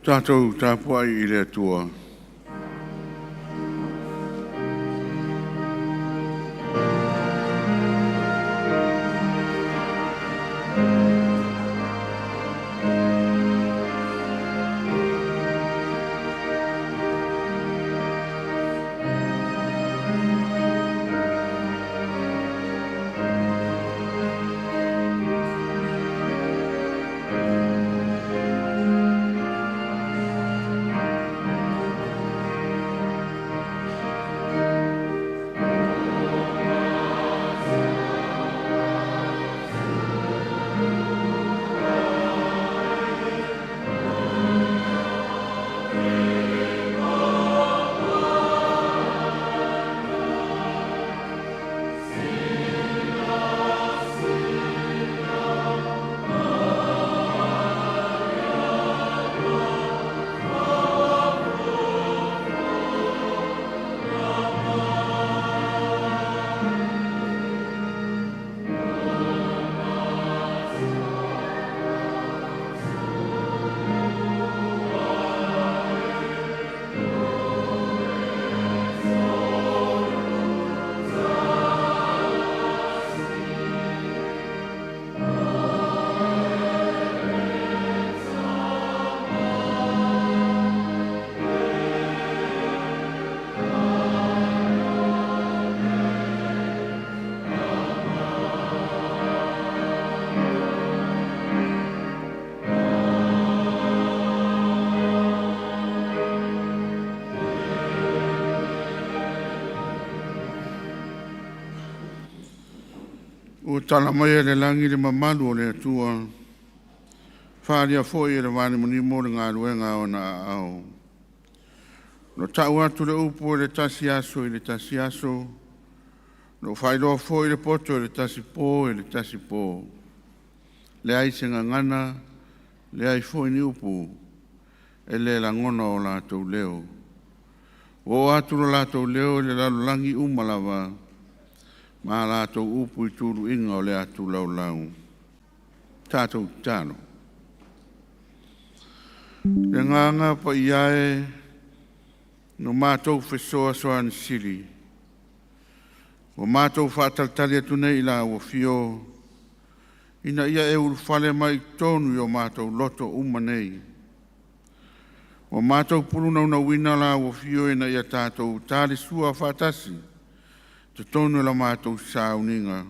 Tātou tāpua I le atua. O tala mai le langi le mamalu o le atua. Whaaria foi le vane muni mo le ngā ruenga o na au. No tau atu le upu le tasi aso I le tasi aso. No whailoa foi le poto le tasi pō le tasi pō. Le aise ngana, le ai foi ni upu. E le langona o la tau leo. O atu la tau leo le lalo langi umalawa. Ma la tau upu I tūru inga o le atu lau lau. Tātou tāno. Le nganga pa iae no mātou whesoa soa ni siri. O mātou whātaltali atu nei la o fio. Ina ia e urufale mai tonu I o mātou loto uma nei. O mātou puruna una wina la o fio ina ia tātou tāli sua whātasi. Te tonu la mātou sauninga.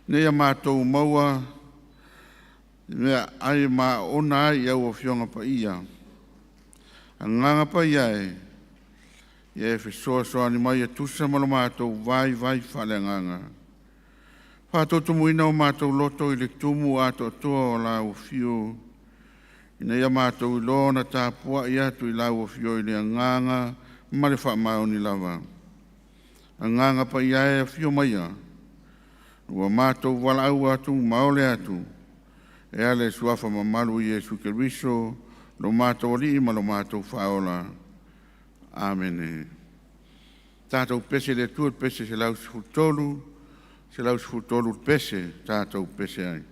Nei a mātou maua, mea ai mā ona ai au o fionga pa ia. A nganga pa ia e whesoa soa ni mai e tusa malo mātou vai whale nganga. Whātou tumuina o mātou loto I le tumu ato atua o la o fio. Ina ia mātou ilona tāpua I atu I la o fio I le nganga, mare wha mao ni lava. A nganga pa ia e fio maia. Ua mātou wala au atu, maole atu. E ale suafa mamalu I Yesu Keriso, lo mātou li ma lo mātou whaola. Amen. Tātou pese le tuat pese se lau sifutolu pese, tātou pese ai.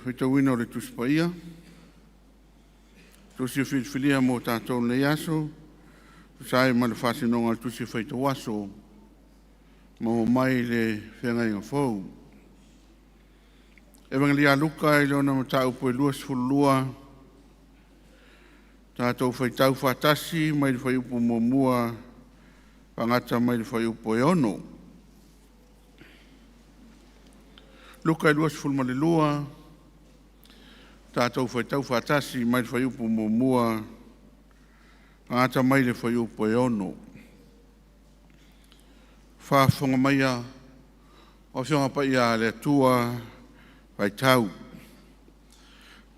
whitawina o le tuspaia. Tusi whitwhilia mo tātou le aso. Sai ma le whasinonga tusi whaitawaso. Mo mai le whengai ngā whau. Evangelia Luka i leona ma tā upo e luas fulua. Tātou whaitau whatasi mai le whaiupo mo mua. Pangata mai le whaiupo e ono. Luka i luas fulma le lua. Tātou whaitau whatasi mai le whaiupo mo mua. Pangata mai le whaiupo e ono. Whaafonga mai a o whionga pa ia le tua whaitau.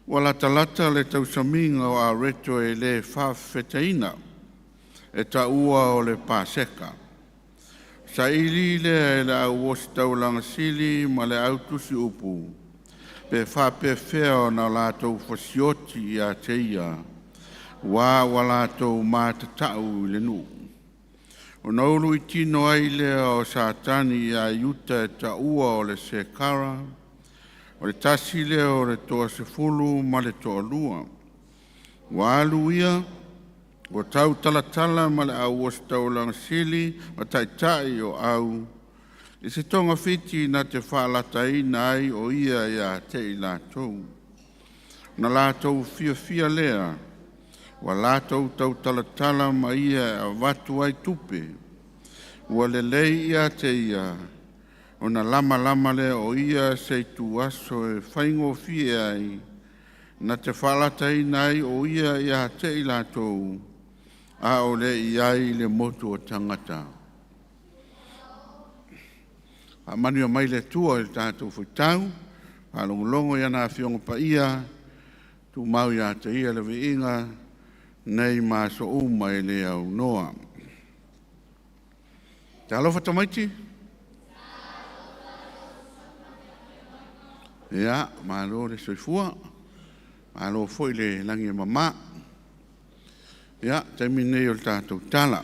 Wala talata le tausaminga o a reto e le whawhetaina e ta ua o le Paseka. Sa ili le le au osi taulanga sili ma le au tusi upu. Pe whapewhea na lātou whasioti i a teia. Wā lātou mātatau i le nu. O nauru i tino ai lea o Satani i a iuta e ta ua o le Sekara. O le tasi lea o le toa sefulu ma le toa lua. Wā aluia o tau talatala ma le au osi taulanga sili ma taitai o au. I se tonga whiti na te whaalatai ai o ia ia te i lātou. Na lātou fia lea. Wa lātou tau talatala ma ia a watu ai tupe. Wa le lei ia te ia. O na lama le o ia se tu aso e whaingo fie ai. Na te whaalatai ai o ia ia te i lātou. A o le iai le motu o tangata. A manu mai le tua i tātou whaitau. A longo ia na whiongo pa ia. Tu mau ia te ia le veinga. Nei ma so uma e le au noa. Te alofa tamaiti? Ia, ma alo le soifua. Ma alo foi le langi mama. Ia, taimi nei o tātou tala.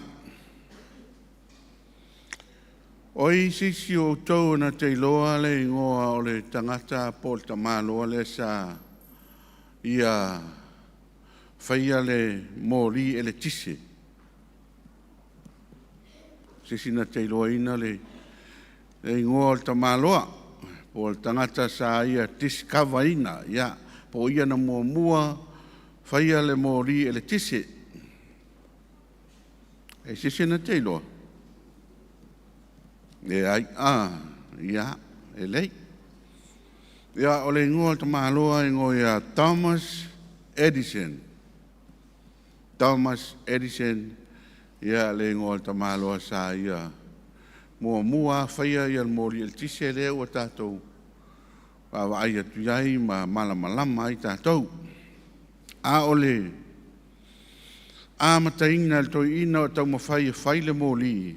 Oi sisi o tau na te iloa le ingoa o le tangata po le tamaloa le sa ia whaia le mōri e le tise. Sisi na te iloa ina le ingoa o le tamaloa. Po le tangata sa ia tiskawa ina. Ia, po ia na mua whaia le mōri e le tise. E sisi na te iloa. E ai, ia, e lei. Ia, o le ingoa o le tamaloa ingoa ia Thomas Edison. Thomas Edison, ia le ingoa ta maloa sa ia. Mua whaia ia mori el tise lea ua tātou. Pawa ai atu iai ma malama ai tātou. A ole. A mataina le toi ina o tau mawhai e whaile mōli.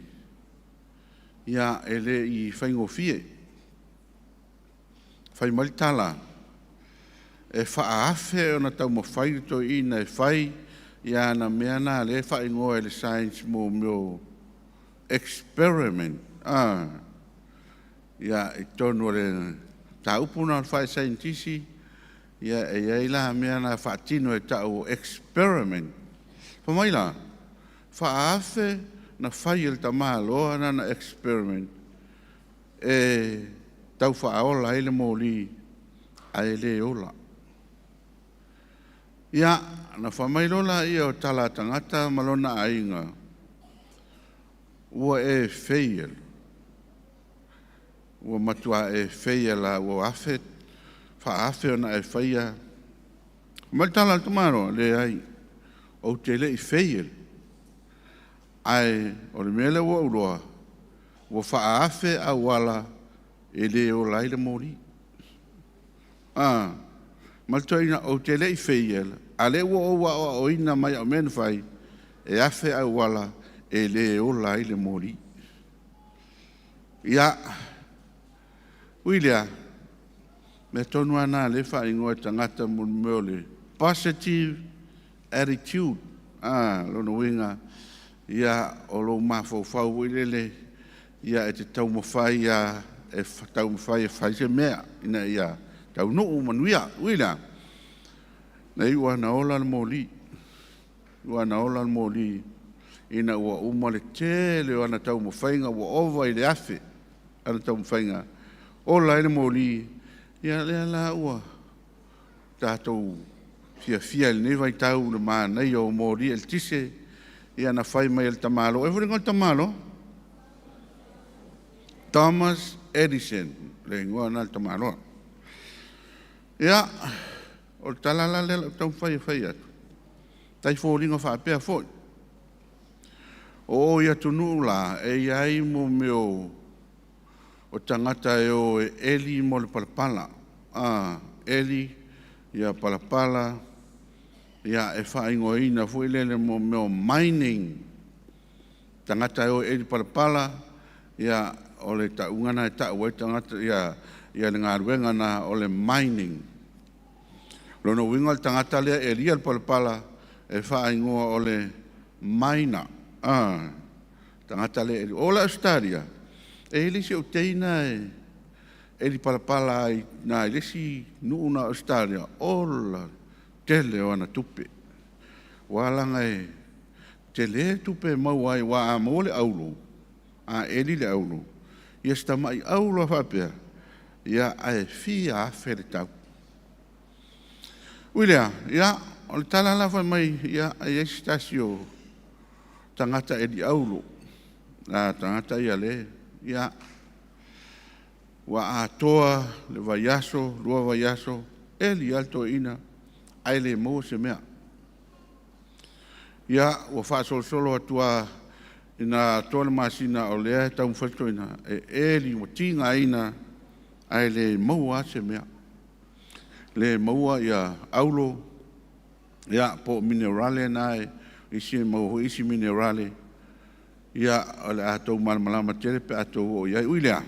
Ia ele i whaingo fie. Whai maritala. E whaafe o na tau mawhai le toi ina e whai. Ia na mea nā le whaingoa e le science mō mio experiment. Ia e tonu le tā upuna o whai scientisi. Ia e eila mea nā whaatino e tau experiment. Pamaila, whaafe na whai el tamaloa na experiment. E tau whaola ele mōli a ele ola. Ia, na whamailola ia o tala tangata malona ainga. Ua e fail. Ua matua e fail la ua afet. Whaafe ona e whaia. Maitala tumaro le ai. O te le i fail. Ai, o le mele ua uroa. Ua whaafe a wala e le o laile mori. Maltoina o te lei wheiela. A le ua o ina mai o menu whai. E afe au wala e le o lai le mori. Ia. Uilea. Me tonu ana le whai ngoa tangata mun meole. Positive attitude. Lono winga. Ia o lo mafo whau uilele. Ia e te tau mawhai e tau mawhai e whai se mea. Ina ia. tau no manuia uila nei ua na ola le moli ua na ola le moli ina ua uma le tele o ana tau mawhainga ua ova i le afe ana tau mawhainga ola i le moli ia lea la ua tātou fia le nei vai tau le mānei o moli el tise ia na whai mai el tamalo e wharinga tamalo Thomas Edison le ngua na el tamalo ia o talala le tau whai atu tai fōringa whaapea fōi o ia tunu la e iai mo meo o tangata e o Eli mo le palapala Eli ia palapala ia e whaingoina fuilele mo meo mining tangata e o Eli palapala ia o le taungana e tau e tangata ia le ngaruenga na o le mining lono winga le tangata lea Eli al palapala e whaingoa o le miner tangata le Eli o la Australia e lisi o teina e li palapala ai na lisi nuuna Australia ola tele o ana tupe walanga e tele tupe mau ai wa mo le aulo e li le aulo ia sta mai aulo whapea ia ai fia fere tau William ia o le tala la fa mai ia ai stasio tangata e di aulo tangata ia le ia wa atoa le vaiaso lua vaiaso e li alto ina ai le mo se mea ia wa fa solo atua ina tole masina o le tau falto ina e li mo tinga ina ai le mo se mea le mo ia aulo ia po minerale nai isi mo isi minerale ia ole ato malama tele pe ato o ia uila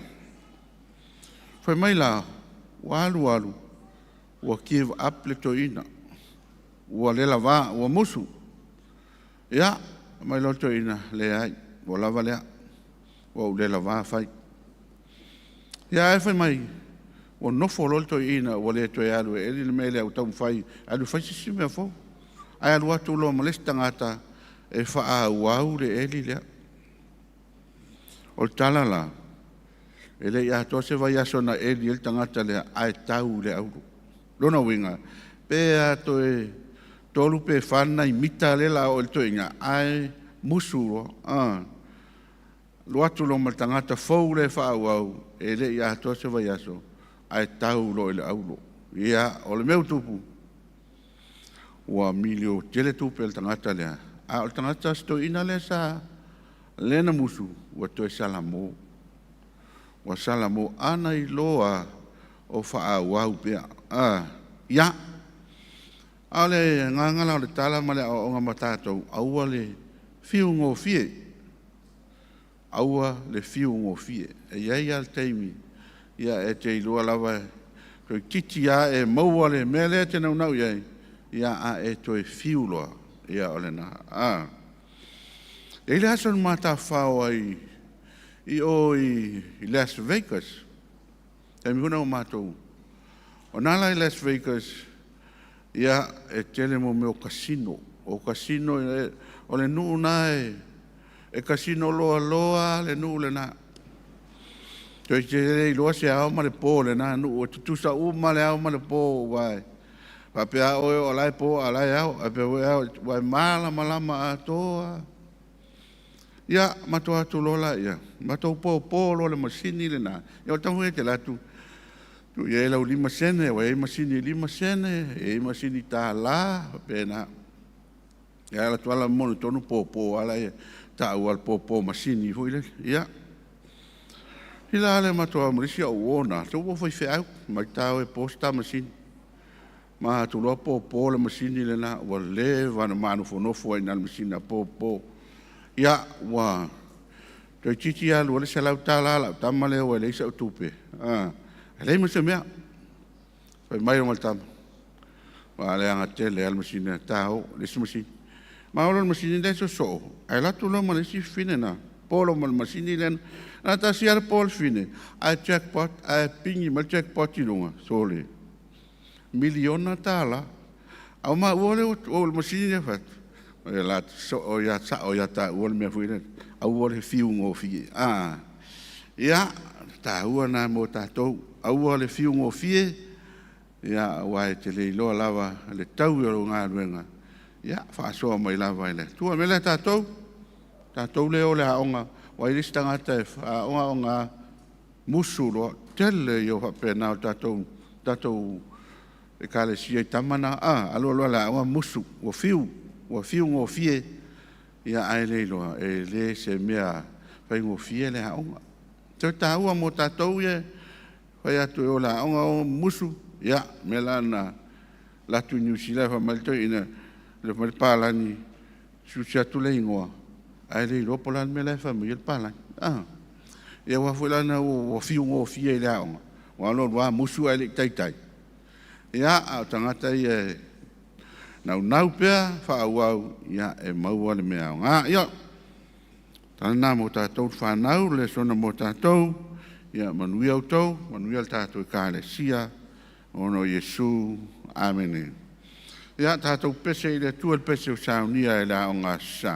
foi mai la walu wa give up le toina wa le lava wa musu ia mai lo toina le ai wa lava le wa le lava fai ia foi mai o no folo toina wa le toialu e le mele au tau fai alu fai si me fo ai alu atu lo molesta ngata e fa au le eli le o talala ele ia to se vai asona eli el tangata le ai tau le au lona winga pe ato e tolu pe fana i mita le la o el toinga ai musu lo atu lo mal tangata fou le fa au ele ia to se vai aso ai tau lo ele au ia o le meu tupu wa milio tele tupu el tangata le o tangata sto ina le sa lena musu wa to salamo wa salamo ana i loa o fa wa pea ya ale ngangala le tala male o ngamato au le fiu ngo fie au le fiu ngo fie e ia al taimi ia e te loa lava ko titi ya e mo le mele te no no ia a e to fiu loa ia ole na e le ason mata fao ai i Las Vegas e mi huna o matou o nala i Las Vegas ia e tele mo meo casino o casino o le nuu na e casino loa loa le nuu le na to i te i loa se au ma le po le na nuu o tutusa uma le au ma le po wai papea o lai po alai au a pe wai mala malama atoa ia matoa tu lola ia matou po lo le masini le na ia tau e te latu tu ia la 5 sene wa e masini 5 sene e masini ta la pena ia la tuala mo tonu po ala ia ta wal po masini foi le ia ila le matoa mo sia ona tu wo foi fe au mai tau e posta masini ma tu lo po le masini le na wa le va na manu fo no foi na masina po ia wa to titi ya lo le sala tala la tamale o le sa tupe le mo se mea foi mai o maltam wa le anga tele al masina tao le smasi ma o le masina de so ai la tu lo mo le si fine na polo mo masini len na ta si al pol fine a jackpot a pingi ma jackpot ilunga sole miliona tala. Au ma ua le o le masini e fat. O ia la so o ia sa o ia ta ua le mea fuire. Au ua le fiu ngō fie. Ia, ta ua na mo tātou. Au ua le fiu ngō fie. Ia, wai te le iloa lava le tau i o ngā ruenga. Ia, whaasoa mai lava ele. Tua mele tātou. Tātou le o le haonga. Wai lista ngata e haonga o ngā musu loa. Tele i o whapena o tātou. Tātou e kale sia i tamana. Alo alo la o musu. O fiu ngō fie. Ia ai le iloa. E le se mea whai ngō fie le haonga. Te tāua mo tātou e. Whai atu e o la haonga o musu. Ia, me lana latu New Zealand whamalito ina le pālani susi atu le ingoa. Ai le iloa polan me le whamui le pālani. Ia wafu lana o fiu ngō fie le haonga. Wano rua musu ai le taitai. Ia, au tangata i e nau pea whaauau ia e maua le mea haonga. Ia, tana mo tātou whanau le sona mo tātou. Ia, manui au tau, manui al tātou i kāle sia. Ono Yesu, amen. Ia tātou pese i le tua pese o saunia e la o ngā sa.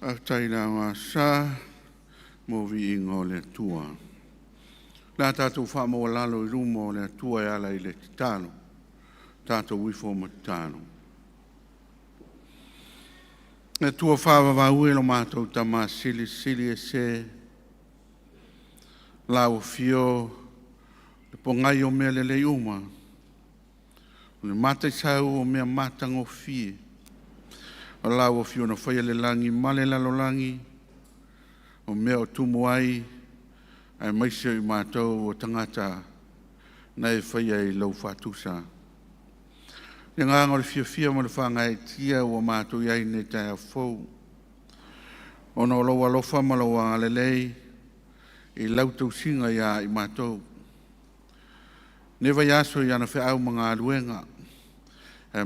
A taina ngā sa, mo vi ingo le tua. Nā tātou wha mo lalo I rumo le tua e ala I le titano. Tātou wifo ma titano. Le tua whawa wa ue lo mātou ta mā sili e se. Lau fio, le pongai o mea le uma. Le mata I sau o mea matango fie. O lau o fio na whaia le langi, male lalo langi. O mea o tumu ai, ai maise I mātou o tangata na e whaia I lau whatusa. Ia ngā ngore fia mo le whangai tia o mātou iai ne tai a fau. O no loa lofa ma loa ngalelei, I lau tau singa ia I mātou. Newa yaso I ana whi au mga aluenga.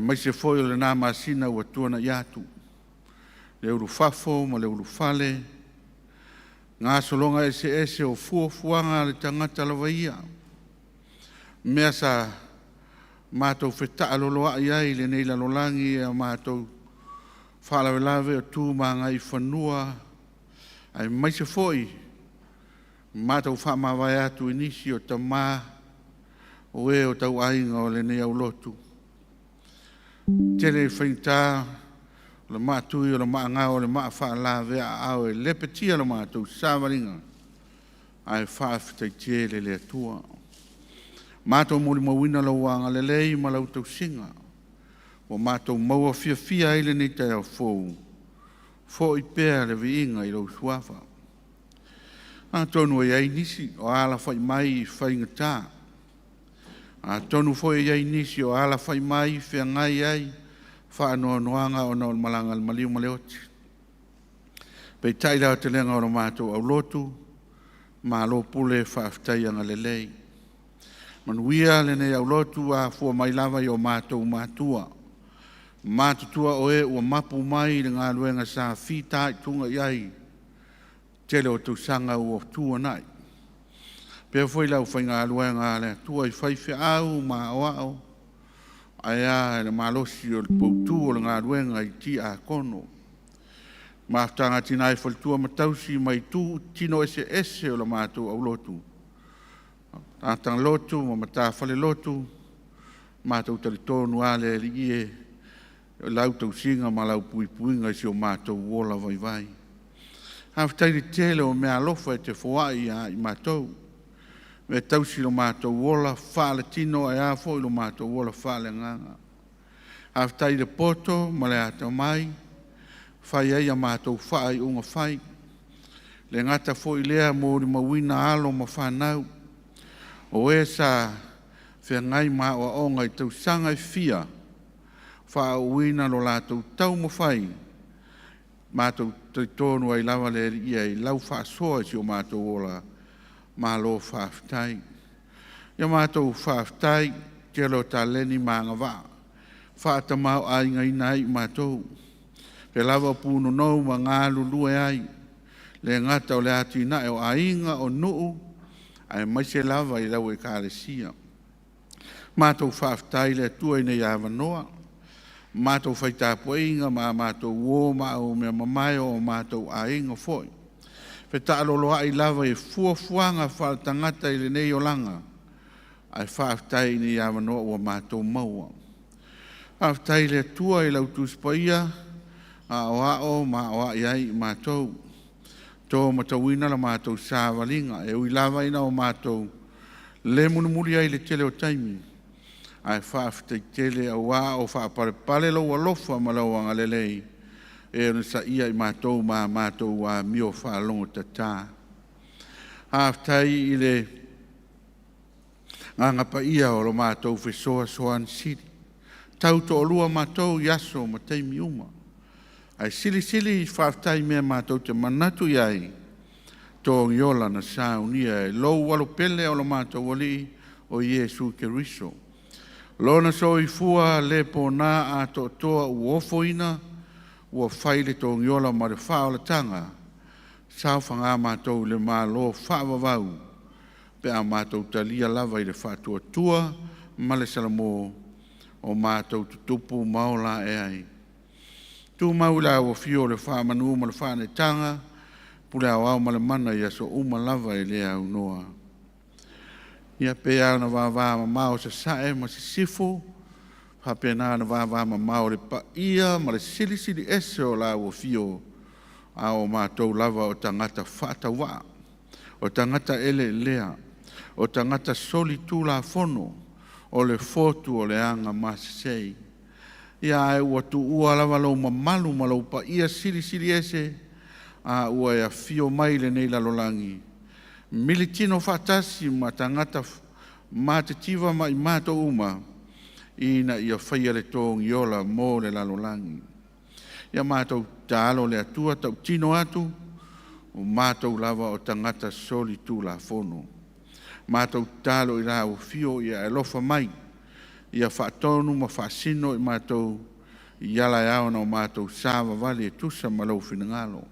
Maise foi o le nā masina ua tuana iatu. Le uru fafo ma le uru fale. Ngā solonga ese o fuanga le tangata lawa ia. Mea sa mātou wheta aloloa iai le nei lalolangi a mātou whalawelawe o tū mga I whanua. Ai maise foi. Mātou whamawai atu inisi o tamā. O e o tau ainga o le nei au lotu. Tele whainta, le mātui o le maanga o le maa wha vea au e lepetia le mātou sāwaringa. Ai whaafetai tele le atua. Mātou mori mawina lau wanga le lei ma lau tau singa. O mātou maua fia ele nei tai au fōu. Fō I pēr le viinga I lau suafa. A tonu e ai nisi o ala whai mai I whaingatā. A tonu foi iai nisi o ala whai mai whea ngai ai wha anoa noanga o nao malanga al maliu maleoti. Pei taila o te lenga o mātou au lotu, ma lo pule whaaftai anga lelei. Manuia le nei au lotu a fua mai lava I o mātou mātua. Mātutua o e ua mapu mai le ngā luenga sa whita I tunga iai. Tele o tu sanga ua tua nai. Pea foi lau whai ngā luenga le tua I whaiwhi au ma oao. Aia le malosi o le poutu o le ngā luenga I ti a kono. Mātanga tina I whaltua matausi mai tu tino ese o le mātou au lotu. Tātang lotu ma mata whale lotu. Mātou tali tonu ale li e. Lau tau singa ma lau puipuinga si o mātou wola vai. Hawhtai li tele o mea lofa e te whaai I mātou. Me tausi lo mātou wola whaale tino ai a fo I lo mātou wola whaale nganga. Hawhtai le poto ma le atau mai. Whai ai a mātou whaai unga whai. Le ngata fo I lea mōri mawina alo ma whanau. O e sa whea ngai mā o onga I tau sanga I fia. Wha uina lo lātou tau ma whai. Mātou tonu ai lawa le ia I lau wha soa si o mātou wola. Malo whaaftai. Ia mātou whaaftai, te alo tā leni maanga wā. Whaatamau ai ngai nai mātou. Pe lawa pūno nou ma ngā lulue ai. Le ngata o le ati na e o ainga o nuu. Ai maise lava I lau e kālesia. Mātou whaaftai le tua I nei awanoa. Mātou whaitapu inga ma mātou wō ma o mea mamai o mātou ainga foi. Pe ta aloloa I lava I fuanga whal tangata I le nei o langa. Ai whaaftai ni awanoa ua mātou maua. Whaaftai le tua I lau tūspaia. A o ma o iai mātou. Tō matawina la mātou sāwalinga. E ui lava ina o mātou. Le munumuri ai le tele o taimi. Ai whaaftai tele a o whaapare lau alofa ma lau anga lelei. E ona sa ia I mātou ma mātou a mio whaalongo tatā. Haftai I le ngangapa ia o lo mātou whesoa soan siri. Tau to olua mātou yaso ma teimi uma. Ai sili whaftai mea mātou te manatu iai. Tō ngiola na saunia e lou walo pele o lo mātou wali o Iesu Keriso. Lona so I fua le po nā a toa uofoina. Ua whaile tō ngiola ma le whaola tanga. Sao whanga mātou le mālo whaavavau. Pe a mātou talia lava I le whātua tua. Ma le salamo o mātou tutupu maola e ai. Tu mau la ua fio le wha manu ma le wha ne tanga, pule au au ma le mana ia so uma lava e lea au noa. Ia pea na wā ma mao sa sae ma si sifo, hape na wā ma mao le pa ia ma le sili sili ese o la ua fio a o mātou lava o tangata whata wā, o tangata ele lea, o tangata soli tū la fono, o le fotu o le anga masisei. Ia e ua tu ua lava lau mamalu ma lau pa ia sili sili ese, a ua ea fio mai le nei lalolangi. Militino whatasi ma tangata mātativa ma i mātou uma, ina ia whaia le tōngi ola mō le lalolangi. Ia mātou tālo le atua tau tino atu, o mātou lava o tangata soli tū la fono. Mātou tālo i la o fio ia e lofa mai, ia whaatonu ma whaasino i mātou i ala e aona o mātou sāwa vali e tusa ma lau whinangalo.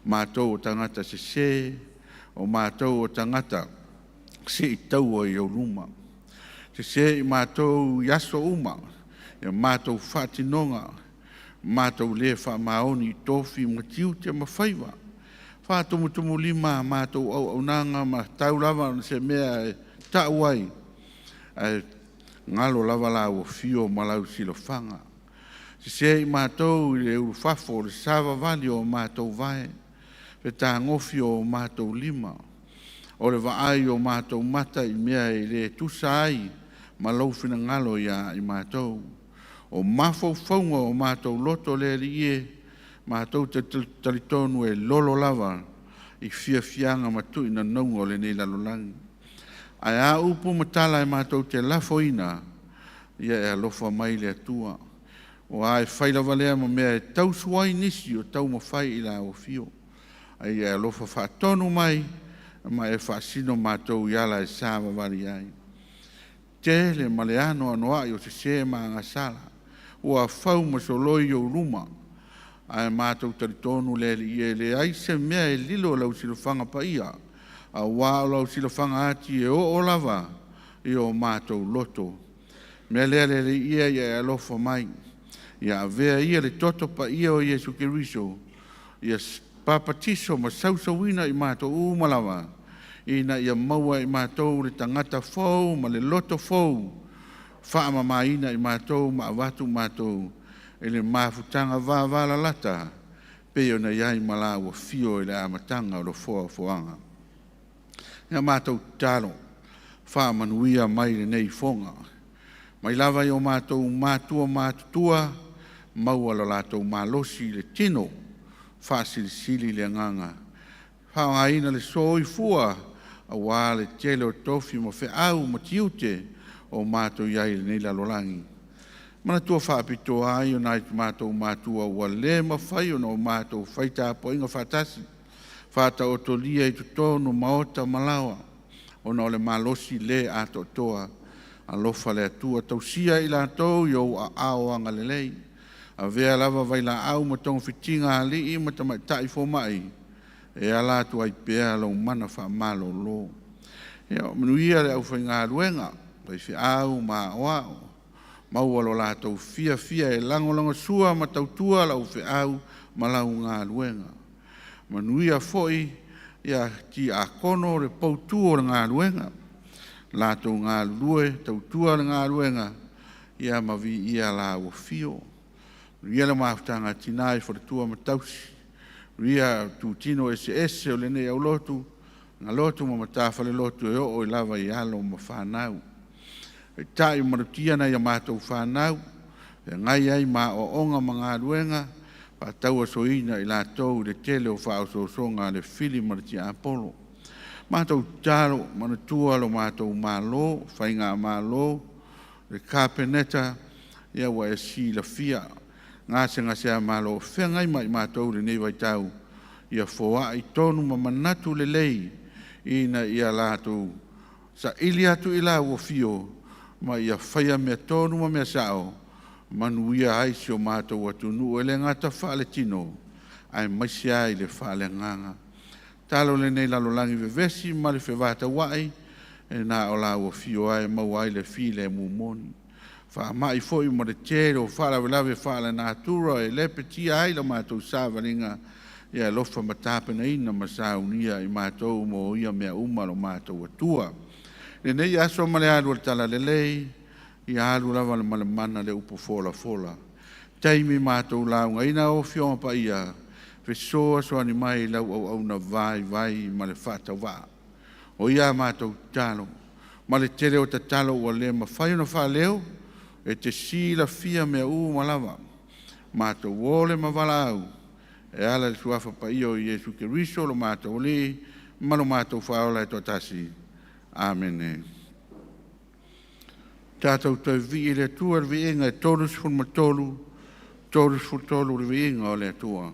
Mātou o tangata se, o mātou o tangata se i taua i au luma. Se i mātou i aso uma, ia mātou whaatinonga, mātou le whaamaoni i tofi ma tiu te mawhaiwa. Whaatumutumu lima mātou au nanga ma tau lava se mea e tauai, ngalo lava la o fio malau silo whanga. Se i mātou i le urufafo le sāwa vali o mātou vai, pe tā ngofi o mātou lima, o le vaai o mātou mata i mea i le tusa ai, ma lau whina ngalo ia i mātou. O mafau whaunga o mātou loto le li e, mātou te talitonu e lolo lava, i fia fianga matu ina naunga o le nei lalolangi. Ai a upu matala e mātou te lafoina, ia e alofa mai le atua. O ai whaila valea ma mea e tau suai nisi o tau mawhai i la o fio. Ai e alofa whaatonu mai, ma e whaasino mātou i ala e sāwa wari ai. Te le maleano anoa i o se ma ngasala, ua whau ma soloi o ruma, ai mātou taritonu le li e le aise mea e lilo lau silofanga pa ia, a wā lau silofanga ati e o lava i o mātou loto. Mea lea le li ia i e alofa mai, ia vea ia le toto pa ia o Jesu Keriso, ia papatiso ma sausawina i mātou umalawa, ina ia maua i mātou le tangata fau ma le loto fau, whaama maina i mātou ma avatu mātou, e le mafutanga vāvala lata, peo na iai mala ua fio i le amatanga o lo foa foanga. Ia mātou talo, whaamanuia mai le nei fonga. Mai lava i o mātou mātua mātutua, maua lo lātou mālosi le tino, whaasilisili le nganga. Whaangaina le soi fua, a wā le tele o tofi mo whe au ma tiute o mātou iai le nei lalolangi. Mana tua whaapito ai o nai mātou mātua ua le mawhai o no mātou whaita po inga whatasi. Whata o to lia i tutonu maota malawa. O no le malosi le ato toa. A lofa le atua tausia i la tau i o a aoanga le lei. A vea lava vai la au ma tonga whitinga ali i ma tamai tai fo mai. E ala tu ai pea lau mana wha malo lo. E o manuia le au whainga ruenga. Pai whi au ma oao. Maua lo lātou fia e langolanga sua ma tautua lau whi au ma lau ngā luenga. Manuia foi ia ki a kono re poutu o ngā luenga. Lātou ngā lue, tautua le ngā luenga, ia mavi ia la o fio. Ria le maafutanga tinai wharetua ma tausi. Ria tu tino ese o le nei au lotu, ngā lotu ma matawhale lotu e o lava i alo ma whanau. E tai marutia na ia mātou whanau, e ngai ai mā o onga mga ruenga, pa taua soina i lātou le tele o whao songa le fili marutia Apollo. Mātou talo, manatua lo mātou mālo, whainga mālo, le kāpeneta, ia wa e si la fia, ngā sea mālo, whengai mai mātou le nei vai tau, ia foa i tonu ma manatu le lei, ina ia lātou, sa ili atu i la ua fio, ma ia whaia mea tonu ma mea sao, manuia aisi o mātou atu nu e le ngata whaale tino, ai maisi ai le whaale nganga. Talo le nei lalolangi vevesi, ma le whewata wai, e nā o la ua fio ai mau ai le fi le mumoni. Wha mai fo I mo le tero, wha lawe wha na atura e lepe tia ai la mātou sāwaringa ia lofa matapena ina ma saunia I mātou mo ia mea umalo mātou atua. Le nei aso ma le alu tala lelei, ia alu lava le malamana le upo fola fola. Taimi mātou launga ina o fiona pa ia, fesoa soani mai lau au na vai ma le whata wā. O ia mātou talo, ma le tere o tatalo ua le mawhai ona wha leo, e te sila fia mea malawa. Mātou wole ma wala au, e ala le suafa pa ia o Iesu Keriso lo mātou li, malo mātou whaola e totasi. Amen. Tātou tau vi le tua vi inga e tōrus fulmatolu le vi inga o le tua.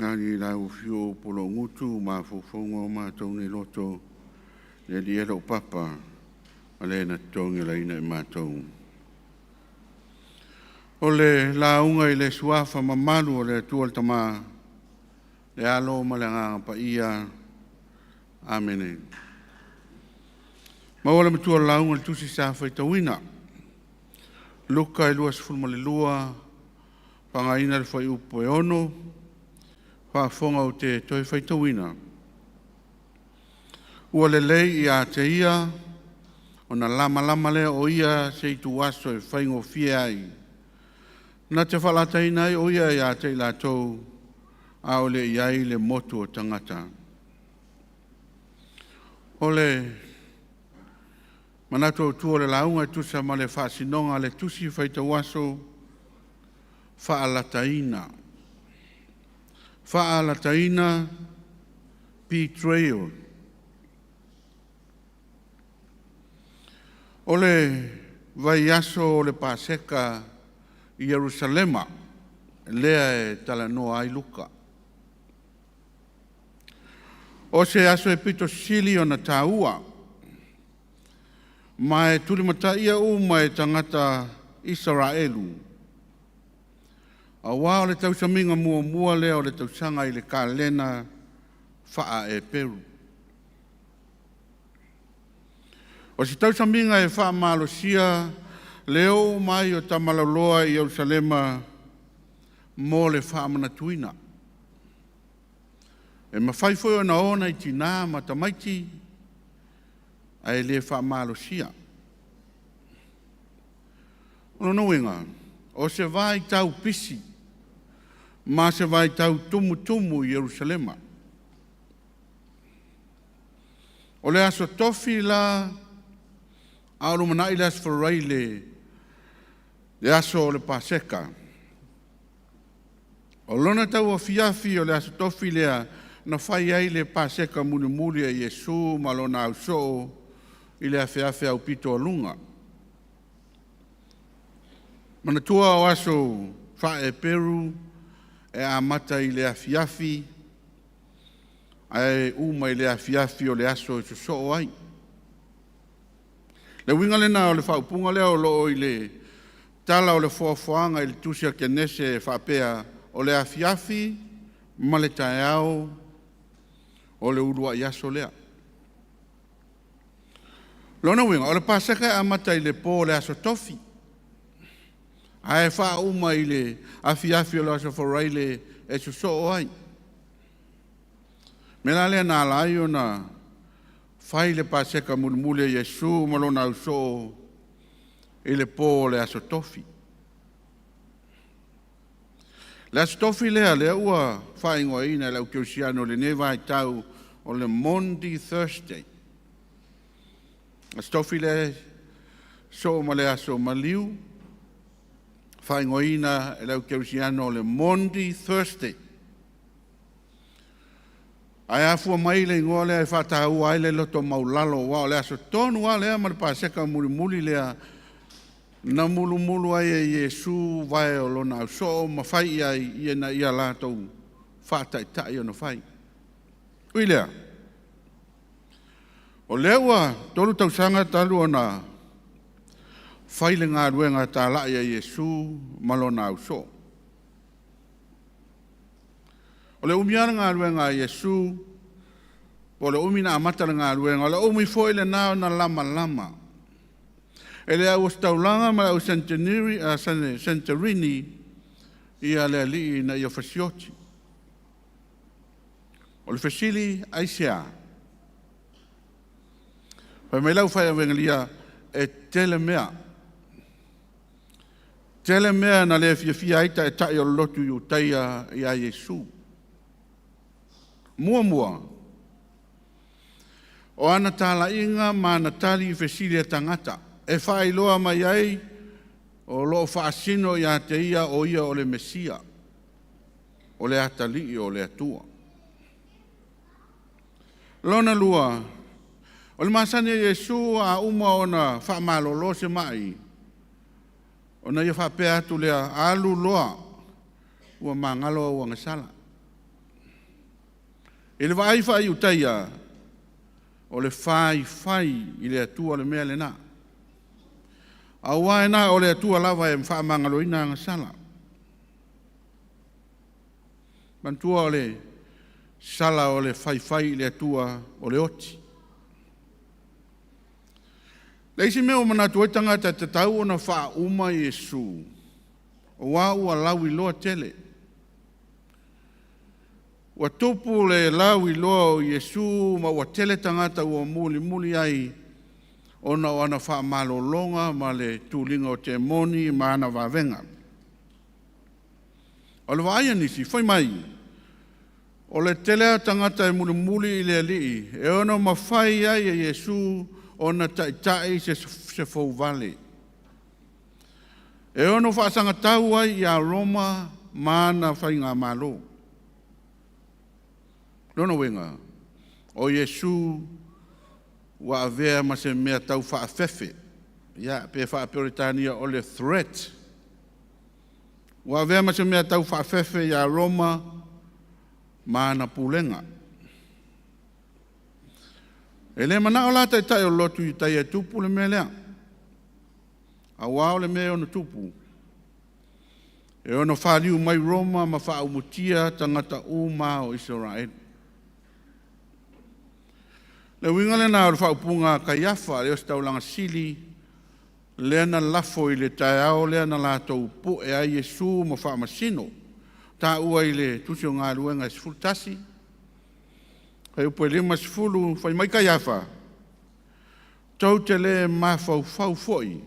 Ngani lau fio polo ngutu ma fofongo ma tone loto le dielo papa alena tongi la ina ma tong. Ole la unga ile suafa mamalu ole tuol tama le alo malanga pa ia. Amen. Ma ole mtua la unga tusi sa fa tawina. Luka e 2:2 pangaina le whai upo e ono, whaafonga o te toi whaitawina. Ua le lei i a te ia, o na lama lea o ia se i tu aso e whaingo fie ai. Na te whalataina ai o ia i a te i lātou, a o le iai le motu o tangata. O le manato o tua le launga tusa ma le whaasinonga le tusi whaitawaso whaalataina. Whaalataina betrayal. O le vaiaso o le Paseka i Jerusalema, lea e talanoa ai luka. O se aso e pito sili o na taua, ma e tulimata ia uma e tangata Israelu. A wā o le tausaminga mua lea o le tausanga i le kālena wha e Peru. O si tausaminga e wha malosia leo mai o tamaloloa i Jerusalema mō le wha manatuina. E mawhai foi o na ona i tina ma tamaiti ai le wha malosia. Ono nuinga, o se vai tau pisi, ma se vai tau tumu i Jerusalema. O le aso tofi la, auru manai le asfarai le aso o le Paseka. O lona tau o fiafi o le aso tofi lea na whai ai le Paseka muli a Yesu ma lona au so i le awhiawhi au pito o lunga. Mana tua o aso wha e Peru e a mata i le awhiawhi ai uma i le awhiawhi o le aso i so o ai. Le winga lena o le whaupunga lea o loo i le tala o le whaafwanga i le tusia kenese e whapea o le awhiawhi ma le taeao o le urua i aso lea. Lona winga, o le Paseka a mata i le po le aso tofi. Ae wha uma i le awhiawhi o le aso wharai le e so o ai. Mena lea nā lai o na whai le Paseka muli a Yesu malona au so i le po le aso tofi. Le aso tofi lea ua whai ingoa ina le au kiosiano le newa i tau o le Maundy Thursday. Aso tofi lea so ma le aso maliu whai ingoa ina le au kiosiano le Maundy Thursday. Ai afua mai le ingoa lea e whatau ai le loto maulalo wa o le aso tonu wa lea ma le Paseka muli lea na mulu ai e Yesu vai o lona au so ma whai ai i na ia lātou whātai o na whai. Ui lea. O lewa tolu tausanga talu o na whai le ngā ruenga tā lai a Yesu ma lona au so. O le umiara ngā ruenga a Yesu, o le umina amata le ngā ruenga, o le umi foi le nao na lama. E le au staulanga ma au Santorini ia le ali na ia fasioti. O le fasili aisea. Pa me lau whai awengalia e tele mea. Tele mea na le fia aita e tai o lotu i utaia i a Yesu. Mua. O ana tala inga ma na tali i fasili a tangata. E whai loa mai ai o loo whaasino i a te ia o ia o le Mesia. O le atali o le atua. Lona lua, o le masani a Yesu a uma o na whaamalo se mai. O na ia whapea atu lea alu loa ua mangalo ua ngasala. E le whai utaia o le whai i le atua le mea le na. A wae na o le atua lava e whaamangalo ina ngasala. Mantua o le sala o le whai le atua o le oti. Leisi mea o mana tuai tangata te tau o na wha uma Iesu. O wā ua lau I loa tele. Wa tupu le lau I loa o Iesu ma wa tele tangata ua muli ai ona o ana wha malolonga ma le tūlinga o te moni ma ana wawenga. O le waia nisi, whai mai. O le tele tangata e muli I le alii, e ono mawhai ai e Iesu ona tai se fau vale. E ono whaasanga tau ai I a Roma maana whai ngā malo. Nono wenga, o Iesu wa avea ma se mea tau whaafefe. Ia, pe whaapeoritania o le threat. Wa avea ma se mea tau whaafefe I a Roma maana pulenga. E le mana o la tai o lotu I tai e tupu le mea lea. A wao le mea ono tupu. E ono whaaliu mai Roma ma whaumutia tangata uma o Israel. Le winga le nā o whaupunga Kaiafa le o staulanga sili le na lafo I le tai ao le na lātou pu e a Iesu ma whaamasino. Tā ua I le tusi o ngā ruenga sifultasi. Kai upo lima sifulu, whai mai Kaiafa. Tau te le mawhau foi.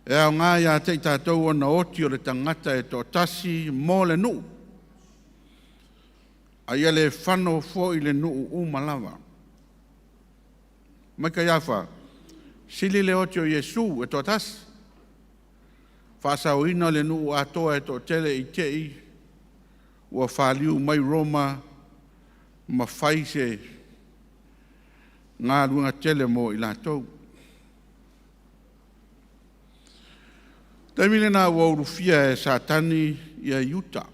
E au ngā ia te tātou o na oti o le tangata e tō tasi mō le nuu. A ia le whano foi le nuu umalawa. Mai Kaiafa, sili le oti o Iesu e tō tasi. Whasau ina le nuu atoa e tō tele I tei. Ua whaliu mai Roma ma whaise ngā runga tele mō I lātou. Taimile nā waurufia e sātani I a Utah.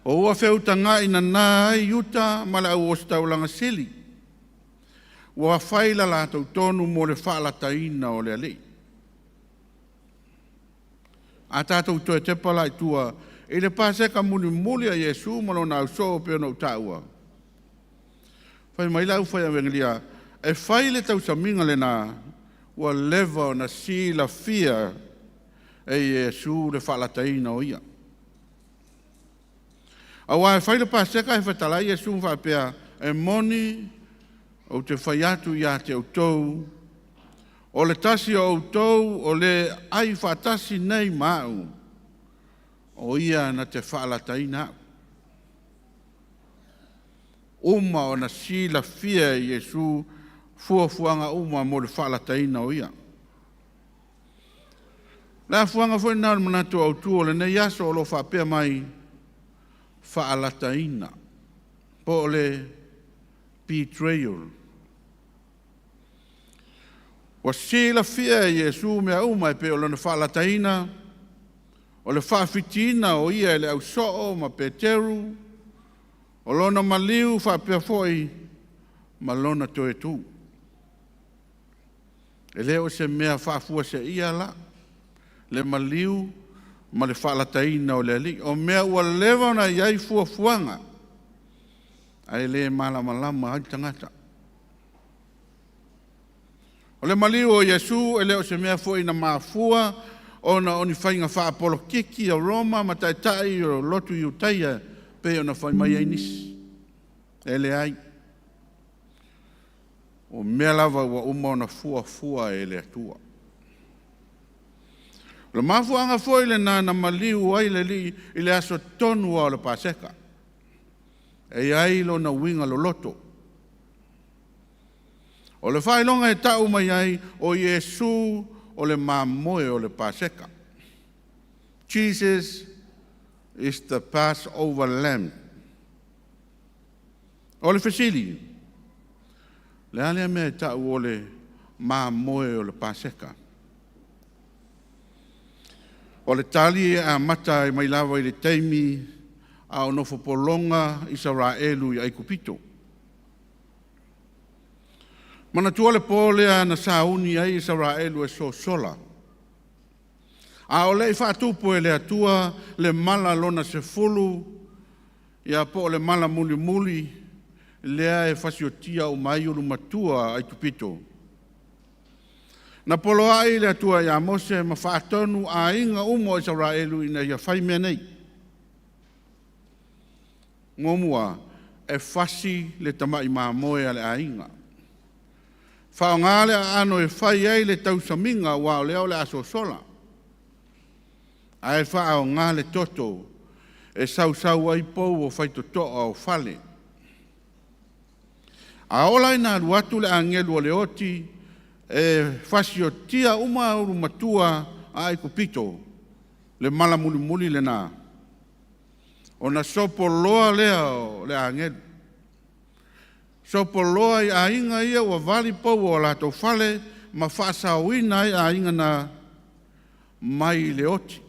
O ua wheuta ngā ina nā ai Utah mala au o staulanga sili. Ua whaila lātou tonu mō le whaalata ina o le alei. A tātou toi te pala I tua e le pāseka muli a Iesu malo nā usoo peo nau tāua. Whai mai lau whai a wengilia, e whai le tau saminga le nā, ua leva o na si la fia e Iesu le whalataina o ia. A wā e whai le pāseka e whatalai Iesu whapea e moni o te whai atu I a te autou, o le tasi o autou o le ai whatasi nei mau, o ia na te whaalataina. Uma o na sila fia Iesu fuafuanga uma mo le whaalataina o ia. La fuanga foi nā manatu au tu o le nei aso o lo whapea mai whaalataina. Po le betrayal. Wa sila fia Iesu mea uma e pe o lana whaalataina, o le whaafitina o ia le au soo ma Peteru, o lona maliu whapea foi ma lona toe tu. E leo se mea whaafua se ia la, le maliu ma le whaalataina o le ali, o mea ua lewa na iai fuafuanga, ai le malama ai tangata. O le maliu o Iesu e leo se mea foi na mafua, ona oni whainga whaapolo kiki o Roma, ma tai o lotu I utaia, pe ona whai mai ainisi. Ele ai. O mea lava ua uma ona fua e le atua. Le mafuanga foi le na maliu ai le li I le aso tonu o le paseka. E ai lo na winga lo loto. O le whailonga e tau mai ai o Iesu o le mamoe o le paseka. Jesus is the Passover lamb. O le fesili. Le alea mea tau o le mamoe o le paseka. O le tali a mata I mai lava I le teimi a o nofo polonga Israelu I aikupito. Mana tua le polea na sauni ai Israelu e so sola. A o le whaatupu e le atua le mala lona se fulu, ia po le mala muli lea e fasiotia o mai o matua ai tupito. Na poloa i le atua ia Mose ma whaatonu a inga umo Israelu ina ia whai mea nei. Ngomua e fasi le tamai maa moe ale a inga. Whaongale a ano e whai ei le tausaminga wa o leo le aso sola. A e wha o ngale toto e sau ai pou o whai totoa o whale. A ola ina ruatu le angelu o le oti e fasio tia uma uru matua a kupito le mala muli le na. O na sopo loa lea o le angelu. Sopo loa i a inga ia wa vali pou o la tau whale ma whaasa o ina i a inga na mai le oti.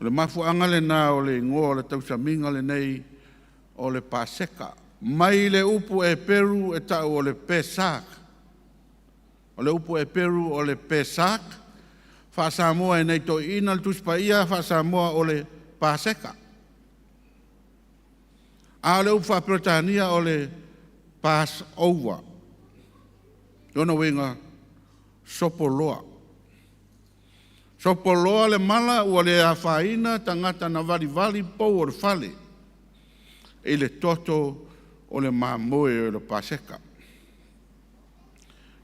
O le mafu angale na o le ngoa le tausaminga le nei o le Paseka. Mai le upu e Peru e tau o le Pesak. O le upu e Peru o le Pesak. Whaasamoa e nei to ina le tuspa ia, whaasamoa o le Paseka. A le upu whaapirotania o le Passover. Yona wenga sopoloa. Sopoloa le mala ua le awhaina tangata na vali pou o le whale. E le toto o le mamoe o le Paseka.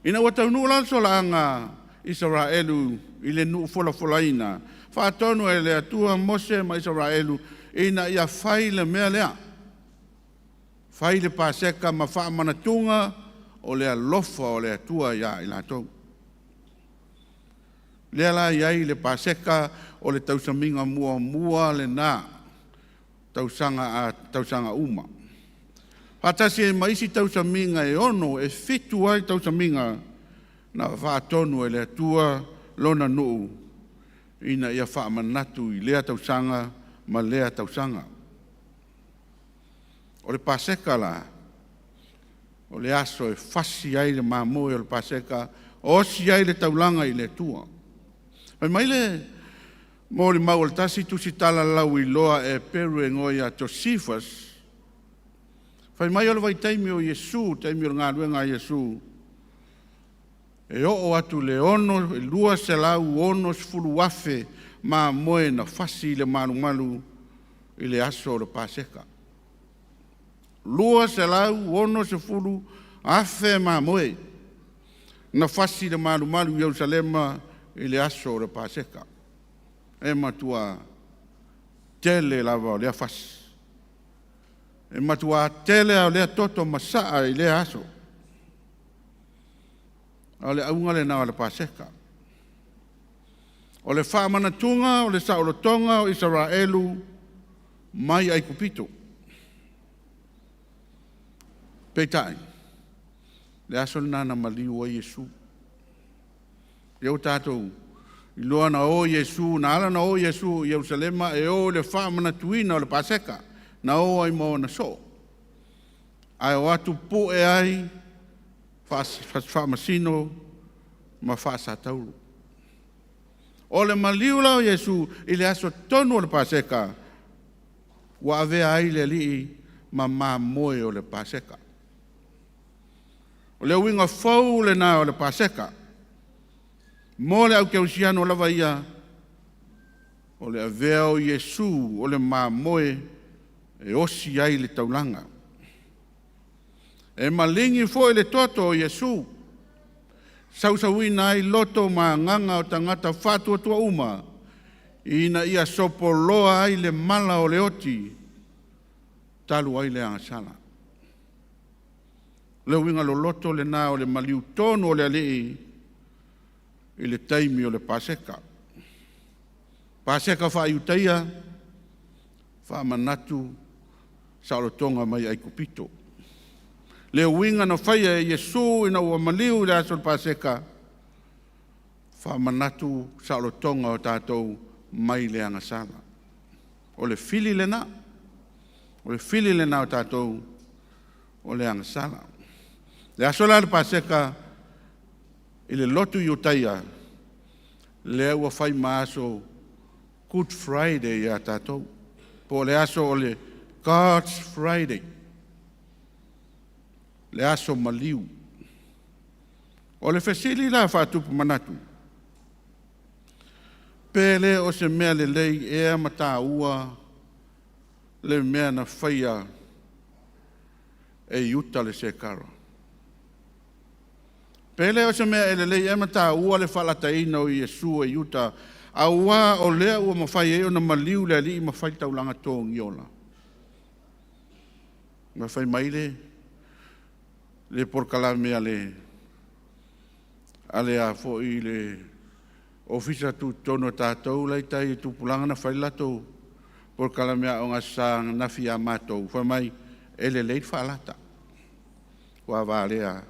Ina wata unula sola anga Israelu i le nuu fola ina. Whaatonu e le atua Mose ma Israelu ina ia whai le mea lea. Whai le Paseka ma whaamanatunga o le alofa o le atua ia i latou. Lea la iai le Paseka o le tausaminga mua le na. Tausanga uma. Hatasi e maisi tausaminga e ono e fitu ai tausaminga na whaatonu e le atua lona nuu ina ia whaamanatu i lea tausanga ma lea tausanga. O le Paseka la, o le aso e fasi ai le mamoe o le Paseka, o si ai le taulanga i le atua. Mai le mo le mau le tasi tusi tala lau i loa e Peru e ngoia Tosifas. Fai mai o le vai taimi o Yesu, taimi o ngā ruenga Yesu. E o atu le ono, e lua se lau ono sfuru wafe ma moe na fasi le malu i le aso o le Paseka. Lua se lau ono se furu afe ma moe na fasi le malu i Jerusalema i le aso o le Paseka. E matua tele lava o lea fasi. E matua tele o lea toto masaa i lea aso. O le aunga le na o le Paseka. O le whaamanatunga, o le saolotonga o Israelu, mai ai kupito. Peitai, le aso nana maliu o Yesu. Iau tātou, i loa na o Yesu, na ala na o Yesu i Jerusalema, e o le whaamanatuina o le Paseka, na o ai mo na so. Ai o atu po e ai, whaamasino, ma whaasatauru. O le maliu lao Yesu, i le aso tonu o le Paseka, wa avea ai le lii, ma moe o le Paseka. O le winga fau le na o le Paseka, mo le au keusiano lava ia, o le avea o Yesu, o le moe, e osi ai le taulanga. E malingi foi le toto o Yesu, sausawina ai loto ma nganga o tangata whatua tua uma, ina ia sopo loa ai le mala o le oti, talu ai le angasala. Le winga lo loto le na o le maliu tonu o le alii, i le taimi o le Paseka. Paseka wha iutaia, wha manatu, saolotonga mai ai kupito. Le winga no whaia e Yesu ina ua maliu le aso le Paseka, wha manatu, saolotonga o tātou mai le angasala. O le fili le na, o le fili le na o tātou, o le angasala. Le aso le Paseka, i le lotu iutaia, le ua whai maaso Good Friday a tātou. Po le aso o le God's Friday. Le aso maliu. O le fesili la whātupu manatu. Pele o se mea le lei ea mata ua le mea na whaia e iuta le se kara. Pele o se mea e le lei ea mata ua le whalataina o Iesu e iuta a ua o lea ua mawhai e o na maliu le ali i mawhai taulanga tō ngiola. Mawhai maile le porkalame ale a fo i le ofisa tu tono tātou lai tai tupulanga na whai lato porkalame a o ngasa na fia mātou wha mai ele leit whalata wa wālea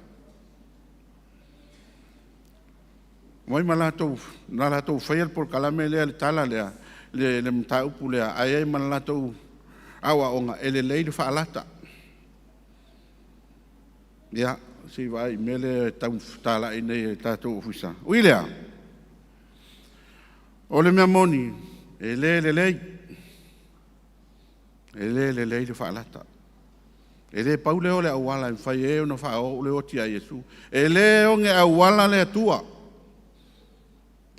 moi malatou na latou whai al porkalame lea le tala lea le mta upu lea ai man latou awa onga ele leit whalata ya si vai mele tau tala ine tatou ofisa uilea o le mea moni e le lei le whaalata e le paule o le awala i whai e o na wha o le oti a Iesu e le o nge awala le atua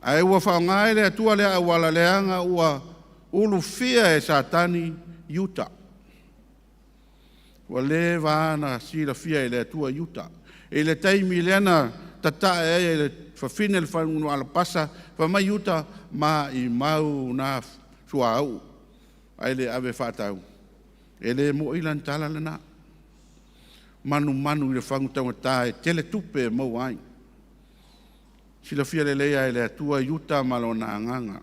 a e ua whaongai le atua le awala le anga ua ulu fia e satani yuta wa le vana sila fia e le atua yuta e le taimi le ana tata e le whawhine le whanunu ala pasa wa mai yuta ma i mau na sua au ai le ave whatau e le mo ilan tala lana manu i le whangutanga tā e tele tupe mau ai sila fia le leia e le atua yuta malona anganga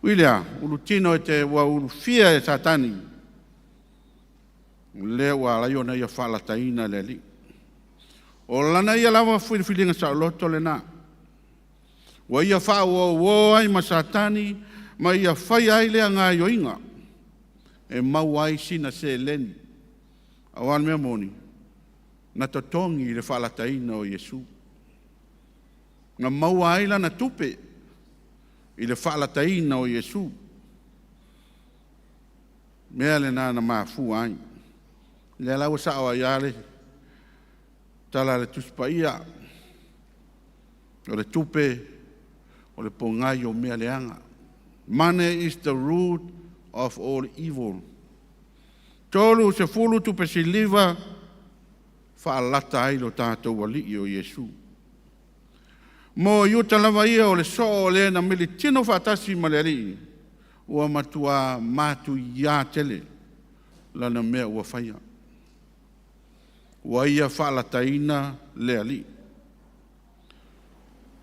Willia ulu tino e te wa ulu fia e satani le wa la yona ia fala taina le li o lana ia lava filinga sa loto le na wa ia fa wo ai masatani ma ia fai ai le anga yoinga e mau ai sina se leni awan me moni na totongi le fala taina o Iesu na mau ai la na tupe i le fala taina o Iesu mea le na mafu ai le lau sa o iale tala le tuspaia o le tupe o le pongai o mea leanga money is the root of all evil tolu se fulu tupe si liva whaalata ai lo tātou wali i o Iesu mo iuta lava ia o le so o le na mili tino whaatasi maleri ua matua matu ia tele lana mea ua whaia wa ia whaalataina le ali.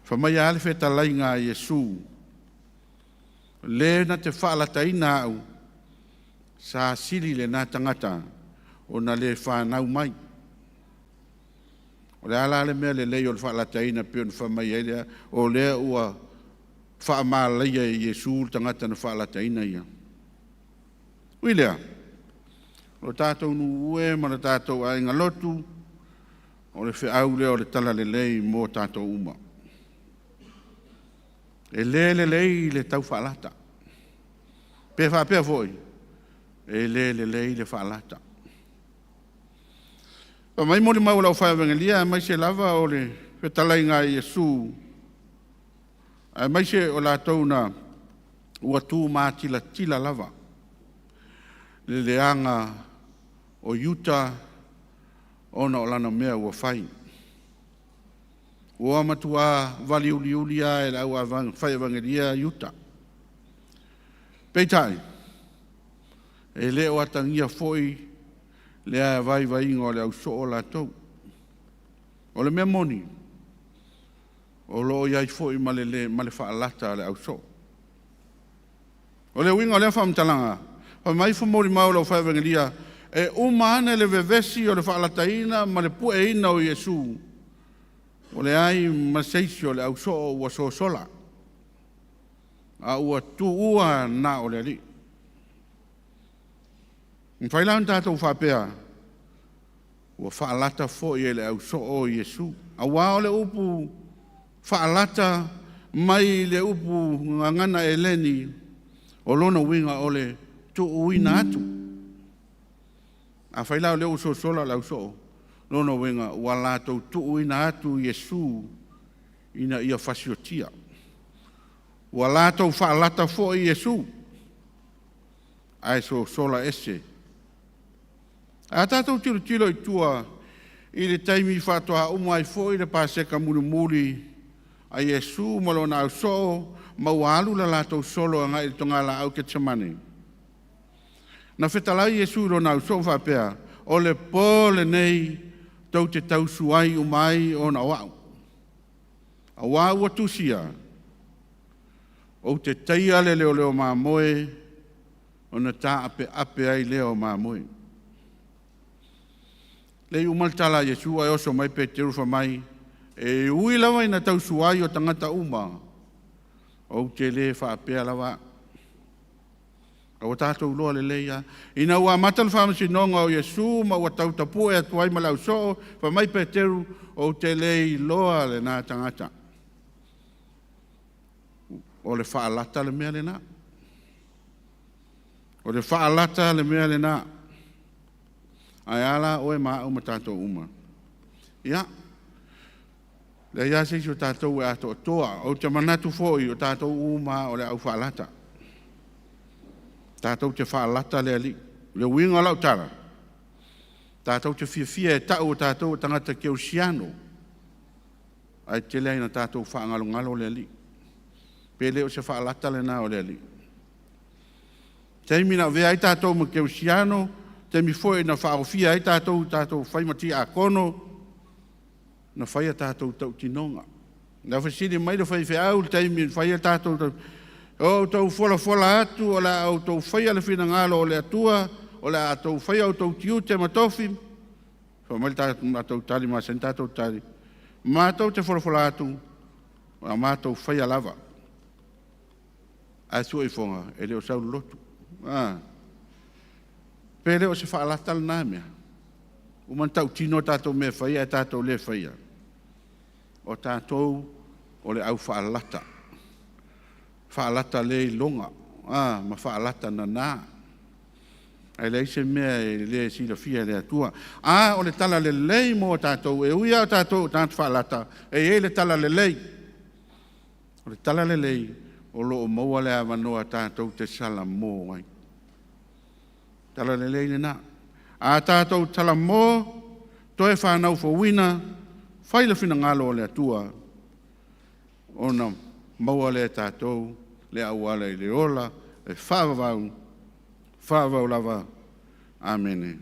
Whamai ale whetalai ngā Iesu. Le na te whaalataina au, sa siri le nā tangata, o na le whanau mai. O le ala le mea le lei o le whaalataina pio na whamai elea, o lea ua whaamalaia e Iesu tangata na whaalataina ia. Uilea. O tātou nu ue, ma le tātou a inga lotu, o le whiau lea o le tala le lei mō tātou uma. E le lei le tau whaalata. Pea whapea foi, e le lei le whaalata. O mai mori mau lau whaevangalia, mai se lava o le whetalai ngā Iesu. Mai se o lātou na ua tū mā tila lava. Le leanga o Utah ona o lana mea ua whai. Ua matua vali uliulia e lau a whai evangelia Utah. Peitai, e leo atangia foi lea vai ingo le au so o lātou. O le mea moni, o lo iai foi ma le whaalata le au so. O le wingo le whamtalanga, pa mai whamori mau lau whai evangelia, e umane le vevesi o le whaalataina ma le pueina o Iesu. O le ai maseisi o le au so ua so sola. A ua tu ua na o le ali. Mwhailan tātou whapea. Ua whaalata fo i le au so o Iesu. A wā o le upu whaalata mai le upu ngangana e leni o lona winga o le tu uina atu. A whailao leo so sola lau so. Lono wenga ua lātou tu uina atu Iesu ina ia whasiotia. Ua lātou whaalata fo i Iesu. Ai so sola ese. A tātou tilo i tua i le taimi whātua umai fo i le pāseka muri a Iesu malona au so maualu la lātou solo anga i tonga la au ke tamane. Na whetalai Iesu ro nau so whapea o le pole nei tau te tausuai umai o na wau. A wau atusia o te teia le leo mā moe o na tā ape ai leo mā moe. Le umaltala Iesu ai oso mai pe te rufa mai e ui lawa ina tausuai o tangata uma o te le whaapea lawa. O tātou loa le leia. Ina ua matal whamasi nonga o Iesu ma ua tautapu e atuai malau so pa mai pe teru o te lei loa le nā tangata. O le whaalata le mea le nā. O le whaalata le mea le nā. Ai ala o e maa uma tātou uma. Ia. Le ia seisi o tātou e ato toa. O te manatu foi o tātou uma o le au whaalata. Tātou te whaalata le ali. Le winga lau tara. Tātou te fia e tau o tātou tangata keo siano. Ai te lei na tātou whaangalo le ali. Pele o se whaalata le nā o le ali. Teimi na vea i tātou ma keo siano. Teimi foi na whaofia i tātou whaimati a kono. Na whaia tātou tau tinonga. Na whasiri mai le whai au teimi whaia tātou o tau fola atu, o la au tau whaia le whina ngalo o le atua, o la tau whaia o tau tiu te matofi. Whamali tātou tari, maa sen tātou tari. Mātou te fola atu, o mātou whaia lava. A sua i whonga, e leo sau lotu. Pere o se whaalatal nā mea. Uman tau tino tātou me whaia, e tātou le whaia. O tātou o le au whaalata. Whaalata le longa, ma whaalata na nā. Ai lei se mea e le sila fia le atua. O le tala le lei mo tātou, e uia o tātou whaalata, e le tala le lei. O le tala le lei, o lo o maua le avanoa tātou te sala mō ai. Tala le lei le nā. A tātou tala mō, toe whanau whawina, whaila whina ngalo o le atua. O na maua le tātou, le awala i le ola, e whaavau lava. Amene.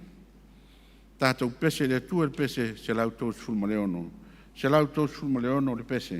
Tātou pese le atua le pese, se lau tōs fulma leono. Se lau tōs fulma leono le pese.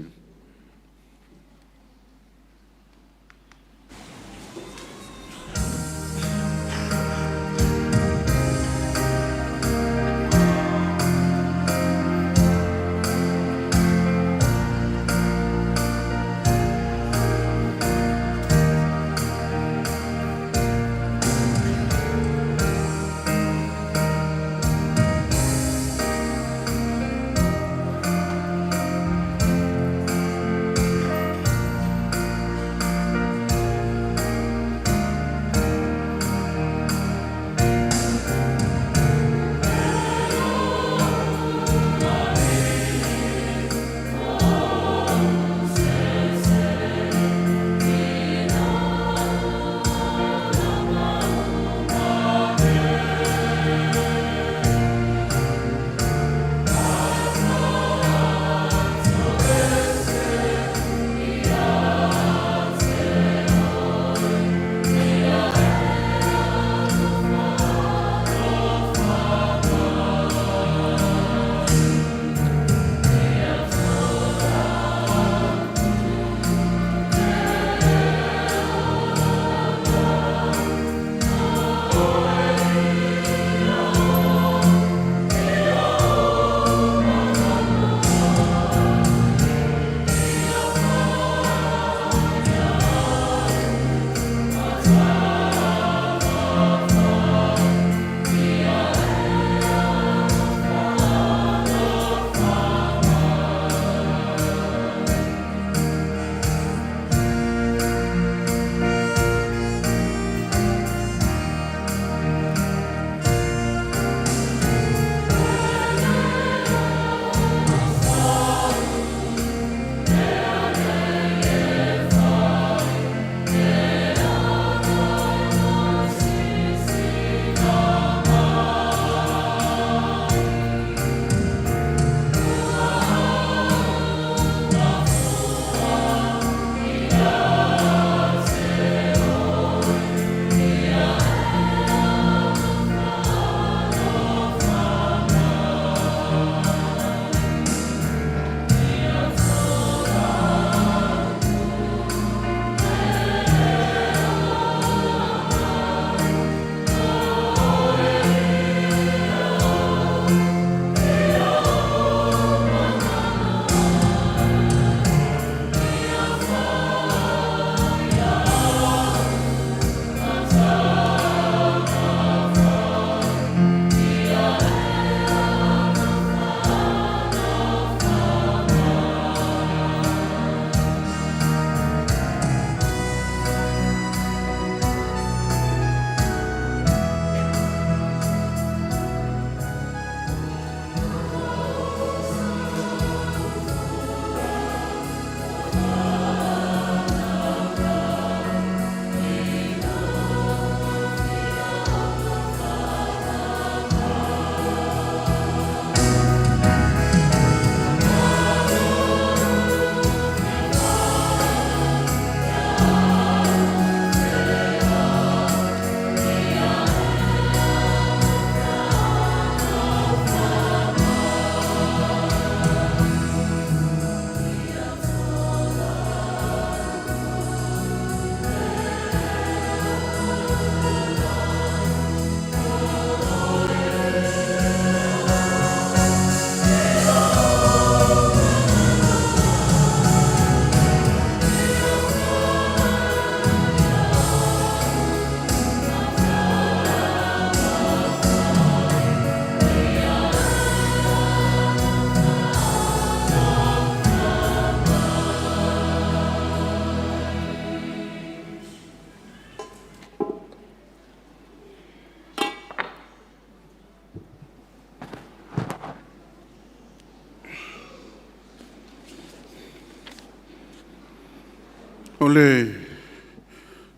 le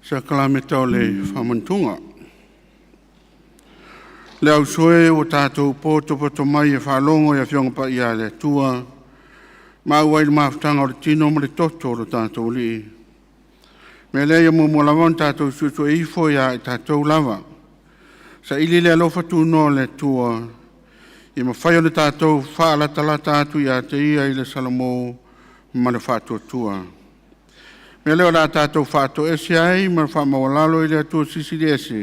sa kalameta o le whamantunga. Le au soe o tātou pōtopoto mai e whalongo e whionga pa ia le tua. Ma ua i mawhtanga o le tino ma le toto o tātou li. Me le ia mo lawan tātou suto e ifo ia e tātou lava. Sa ili le alofa tu no le tua. I ma whai o le tātou whaala talata atu ia te ia i le salamo ma le whātua tua. Me leo la tātou whātua ese ai ma le whamawalalo i le atua sisiri ese.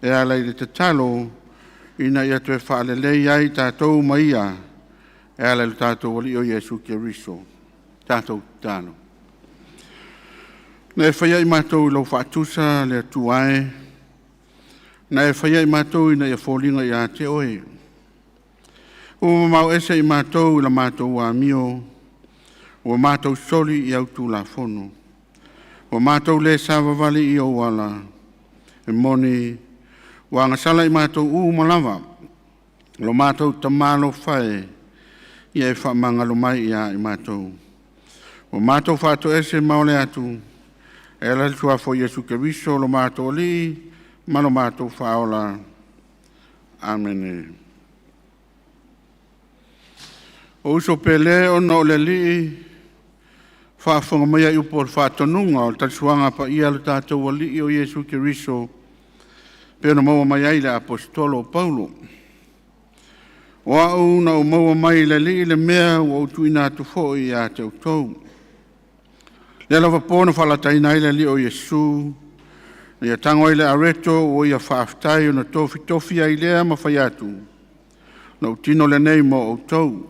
E ala i le te talo ina ia tue whaale lei ai tātou maia. E ala le tātou wali o Iesu Keriso. Tātou tāno. Na e whaia i mātou i lau whaatusa le atuae. Na e whaia i mātou ina ia fōlinga i a te oe. O mau ese i mātou i la mātou wa mio. O mātou soli i autu la fono. O mātou le savavali i o wala. E moni. Wa ngasala i mātou malava. Lo mātou tamalo whae. Ia e whamangalo mai ia i mātou. O mātou whātou ese maole atu. E la tua fo Iesu Keriso lo mātou li. Ma lo mātou whaola. Amen. O uso pele o no le li. Whaafonga mai ai upo whaatonunga o tatsuanga pa ia lo tātou wali o Iesu Keriso. Pena maua mai ai le apostolo Paulo. O au na o maua mai le li le mea o tuina atu fo i a te utou. Le lava pōna whalataina i le li o Iesu. Ia tango i le areto o ia whaaftai o na tofi ai lea ma whai atu. Na utino le nei mo o tau.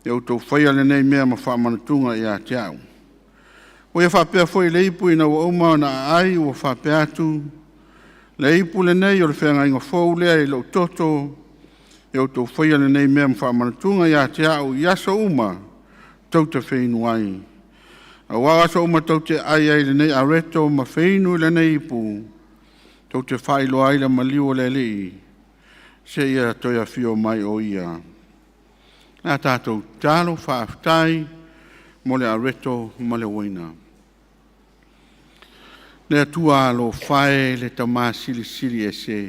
E o tau whaia le nei mea ma whaamanatunga i a te au. O ia whapea fwoi le ipu ina o oma na ai o whapea atu. Le ipu le nei o le whenga inga fwou lea i lo toto. E o tau whaia le nei mea ma whaamanatunga i a te au. I asa uma tau te whainu ai. A wawasa uma tau te ai le nei areto ma whainu le nei ipu. Tau te whailo ai le maliu le li. Se ia toia fio mai o ia. Nā tātou tālo whaaftai mo le areto ma le waina. Le atua lo whae le tamā sili e se.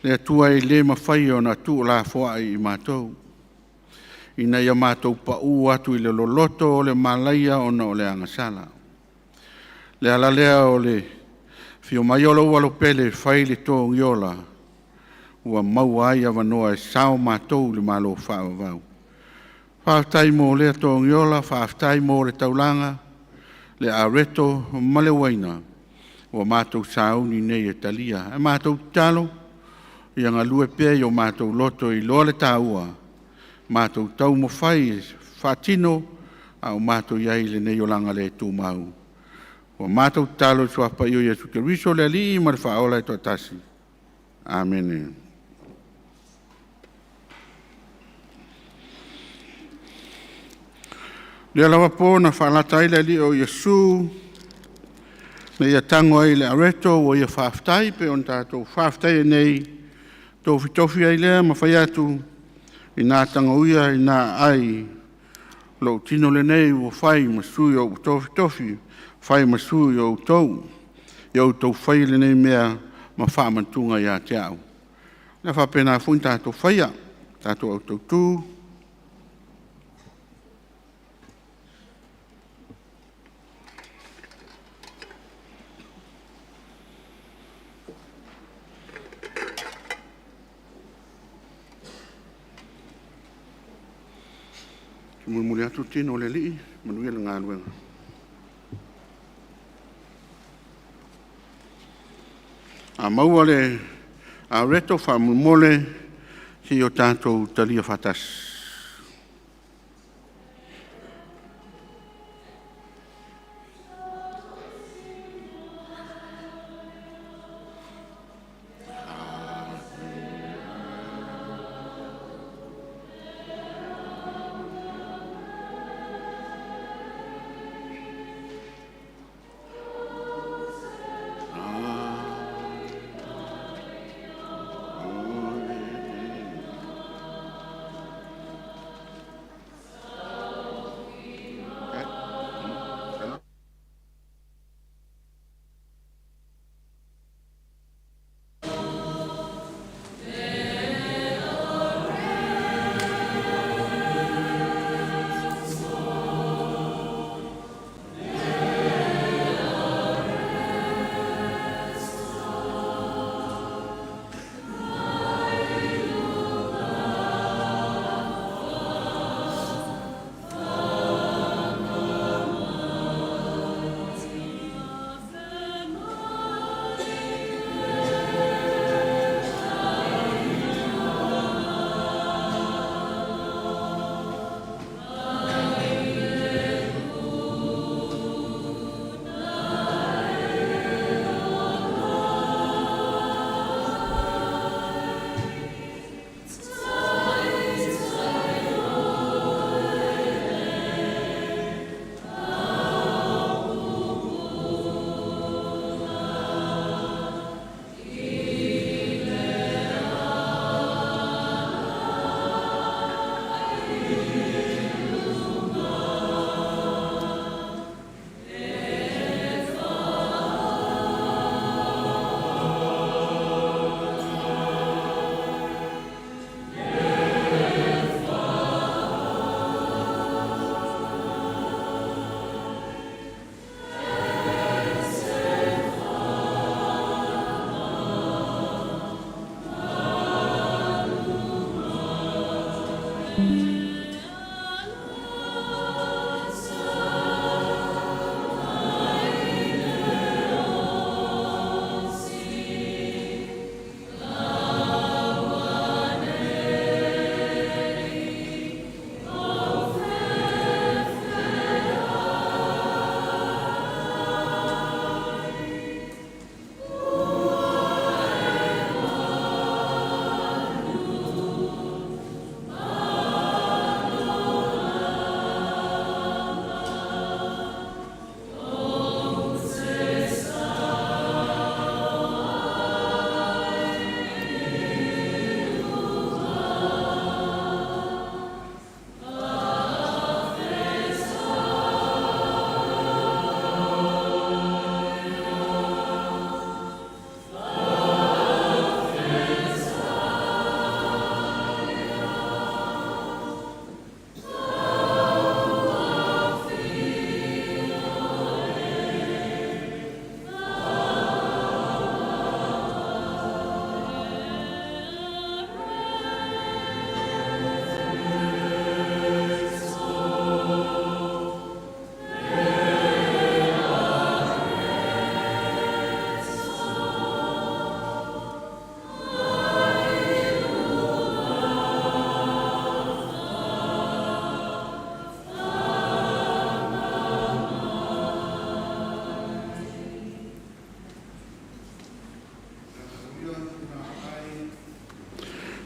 Le atua e le mawhai o na tu la fua i mātou. Ina ia mātou pa u atu i le loloto o le malaia o na o le angasala. Le alalea o le fio maiolo ua lo pele whai le tō ngiola. Ua mau ai avanoa e sao mātou le malo whaavavau. Whaaftai mō le tō ngiola, whaaftai mō le taulanga, le areto ma le waina. Ua mātou sauni nei e talia. E mātou talo, i anga lue pia i o mātou loto i loa le tāua. Mātou tau mo whai whatino, au mātou iai le nei o langa le tū mau. Ua mātou talo suapa i o Iesu Keriso le li i mar whaola e tō tasi. Amen. Le alawa pōna whalata ile li o Iesu, me ia tango ai le areto o ia whaaftai, pe on tātou whaaftai e nei, tofi ai lea ma whai atu, i nā tango uia, i nā ai, lo tino le nei o whai masui o tofi, whai masui o tau, i au tau whai le nei mea ma whaamantunga i a te au. Le whapena fun tātou whaia, tātou au tau tū, muli atu tino le li, manuia le ngā luenga. A maua le a reto whamumole ki o tātou talia whatas.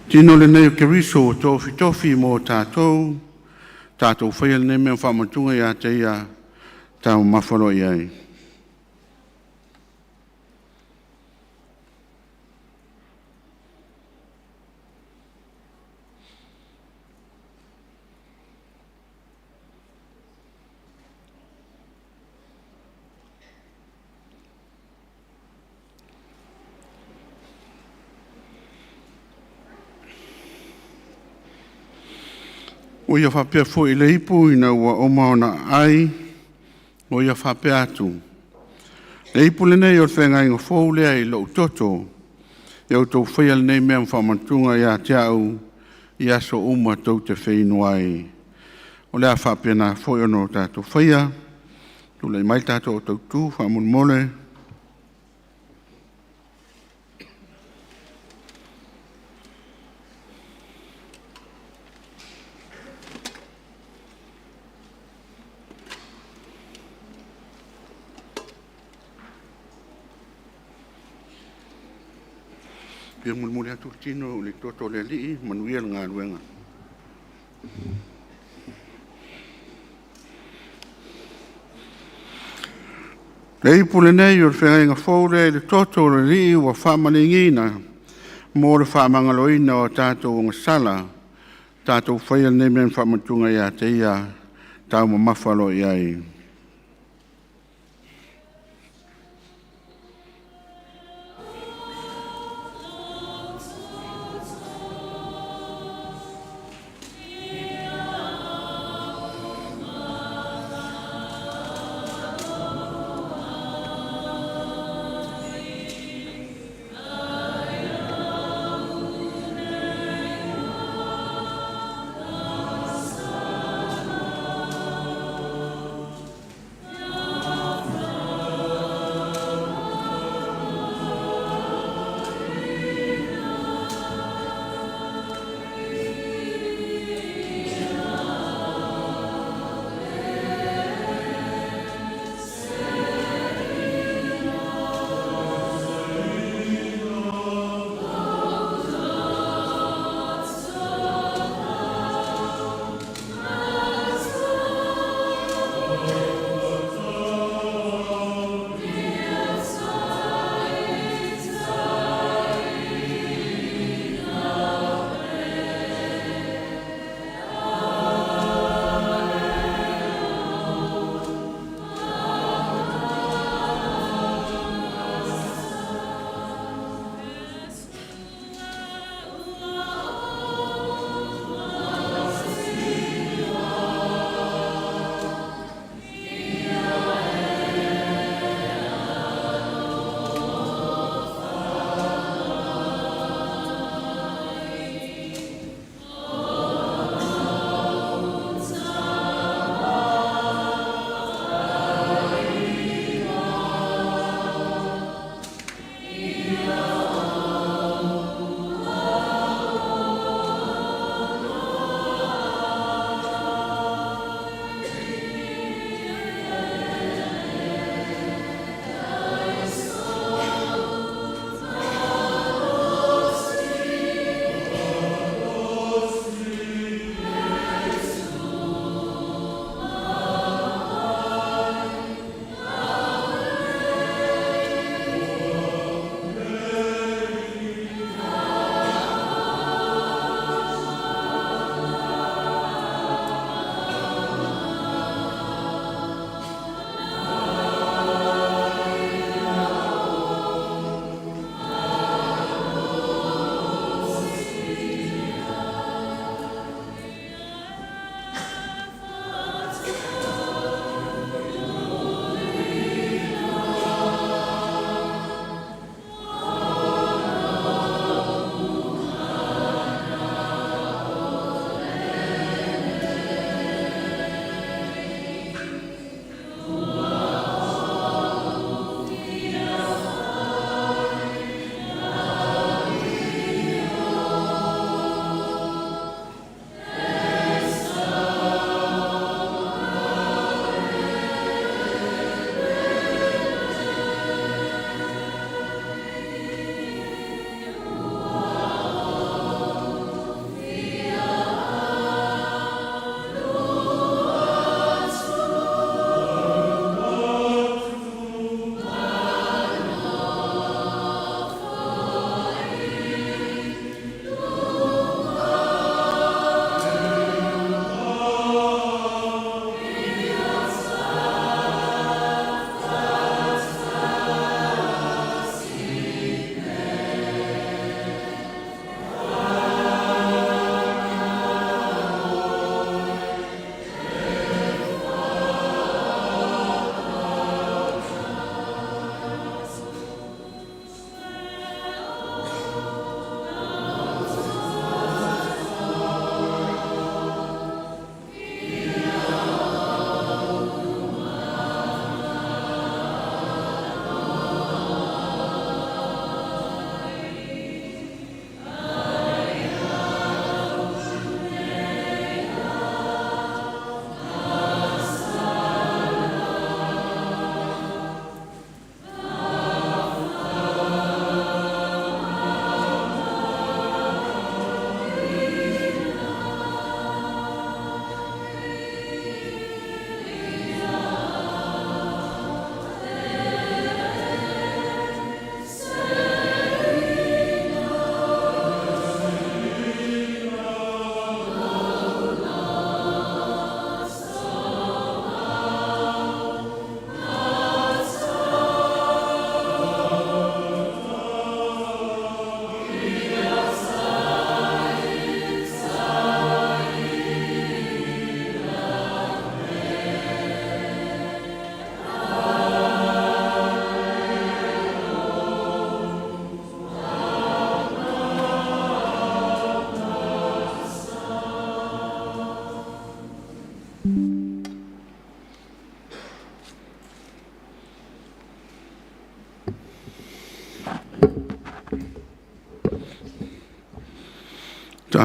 Tino le nei ke riso tofi tofi mo tātou, tātou whaia le nei mea whamatunga ia te ia tau mawharo iai. O ia whapea fo i le ipu ina ua oma ona ai, o ia whapea atu. Le ipu le nei o whenga inga fōu lea i lo utoto, e o tau whaia le nei mea mwhamatunga ia te au, i aso uma tau te whainu ai. O lea whapea na fo i ono tātou whaia, tu lei mai tātou o tau tū, whamun mole. Pia mulmuli atu tino le toto le lii manuia ngā ruenga. Le ipu le nei o le whenga fōre le toto le lii wa whamalingina mo le whamangaloina o tātou o ngasala tātou whaia nei men whamatunga ia te ia tau ma mawhalo iai.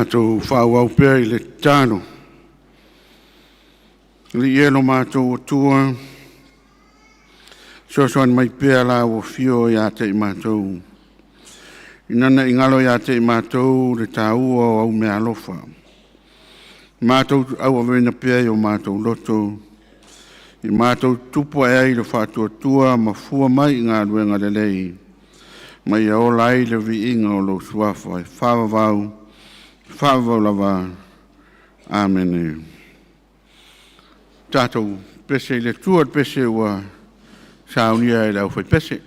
Mātou whauau pēr I le tāno. Li elo mātou o tua. Sosoan mai pēr la o fio ia te I mātou. Inana ingalo ia te I mātou le tāua o au mea alofa. Mātou au avena pēr o mātou loto. I mātou tupu ai le whātua tua ma fua mai ngā luenga le lei. Mai a o lai le vi inga o lo suafa. Whāwau lava. Amen. Tātou pese le tuat pese ua saunia I lau whai pese.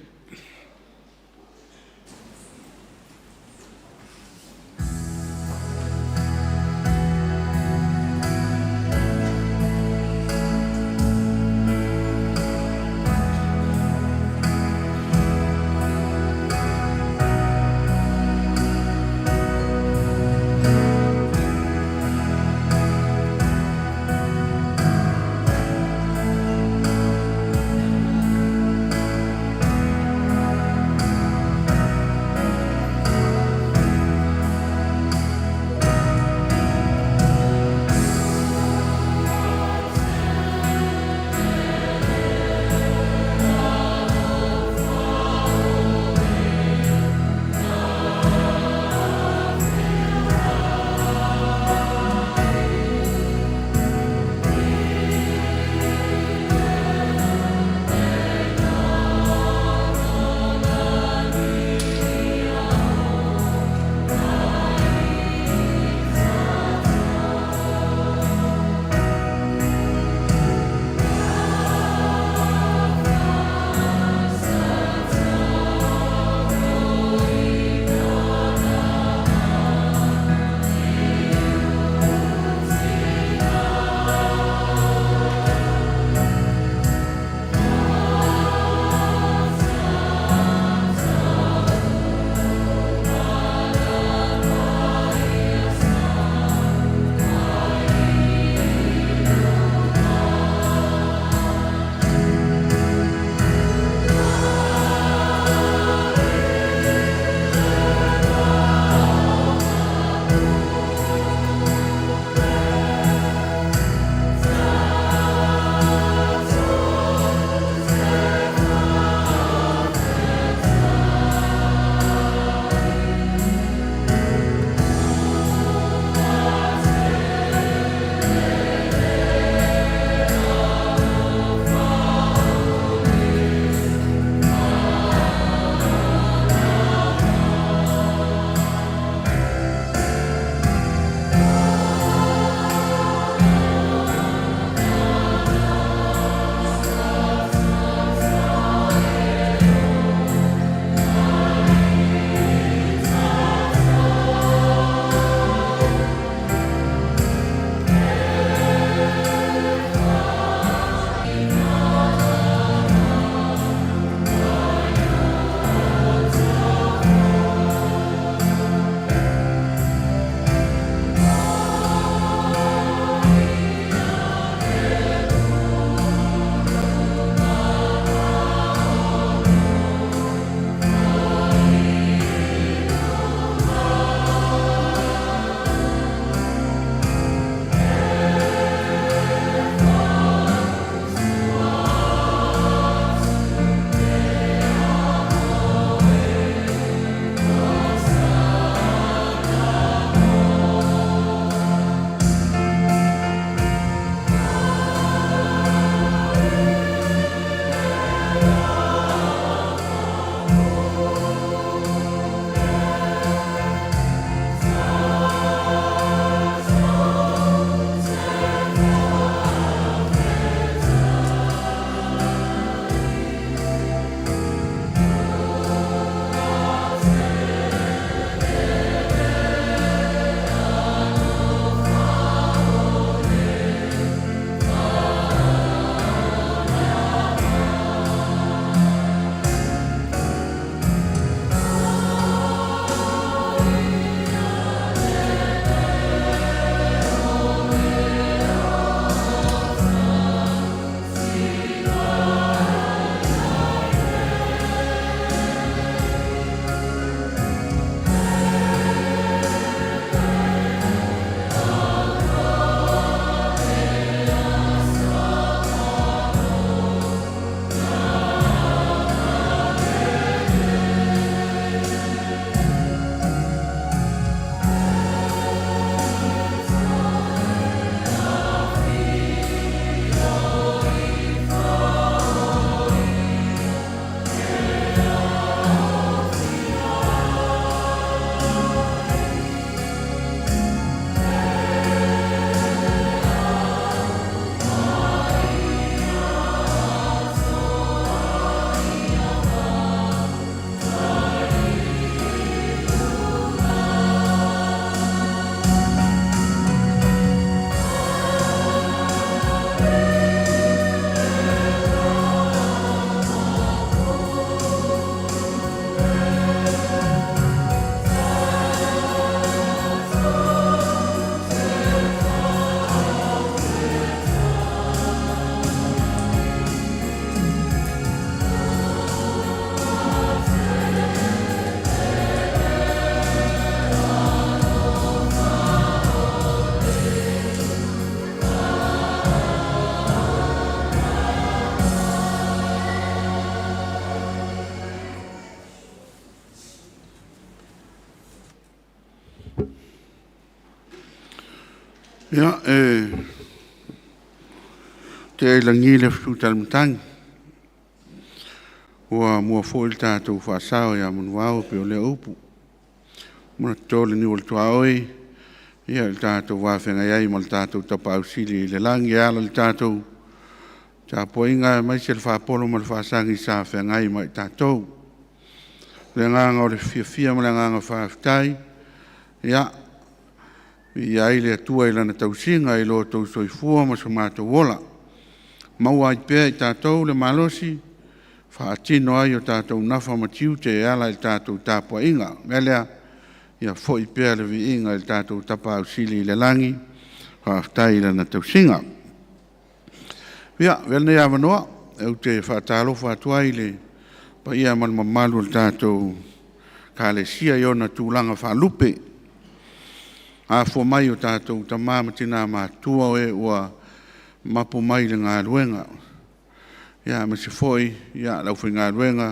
Ia, te langi le futalmatang. Ua mua fo il tātou whaasao ia manuao pe o le upu. Muna tōle ni ol tuaoi, ia il tātou wāwhenga iai ma il tātou tapa au sili le langi ala il tātou. Tā poinga mai se le whapolo ma le whaasangi sa whengai ma i tātou. Le nganga o le fia ma le nganga whaafitai, ia, ia i le atua i lana tausinga i lo tau soifua ma sa mātou wola. Maua i pēr i tātou le malosi, whaatino ai o tātou nafa matiu te ala i tātou tāpua inga. Ngelea, ia fo i pēr le vi inga i tātou tapa au sili i le langi, whaafitai i lana tausinga. Ia, velne ia manoa, au te whaatalo whaatua i le, pa ia malmamalu i tātou ka le sia i ona tūlanga whaalupe. A fo mai o tātou tamama tina mātua o e ua mapu mai le ngā ruenga. Ia, me se foi, ia, lau whi ngā ruenga,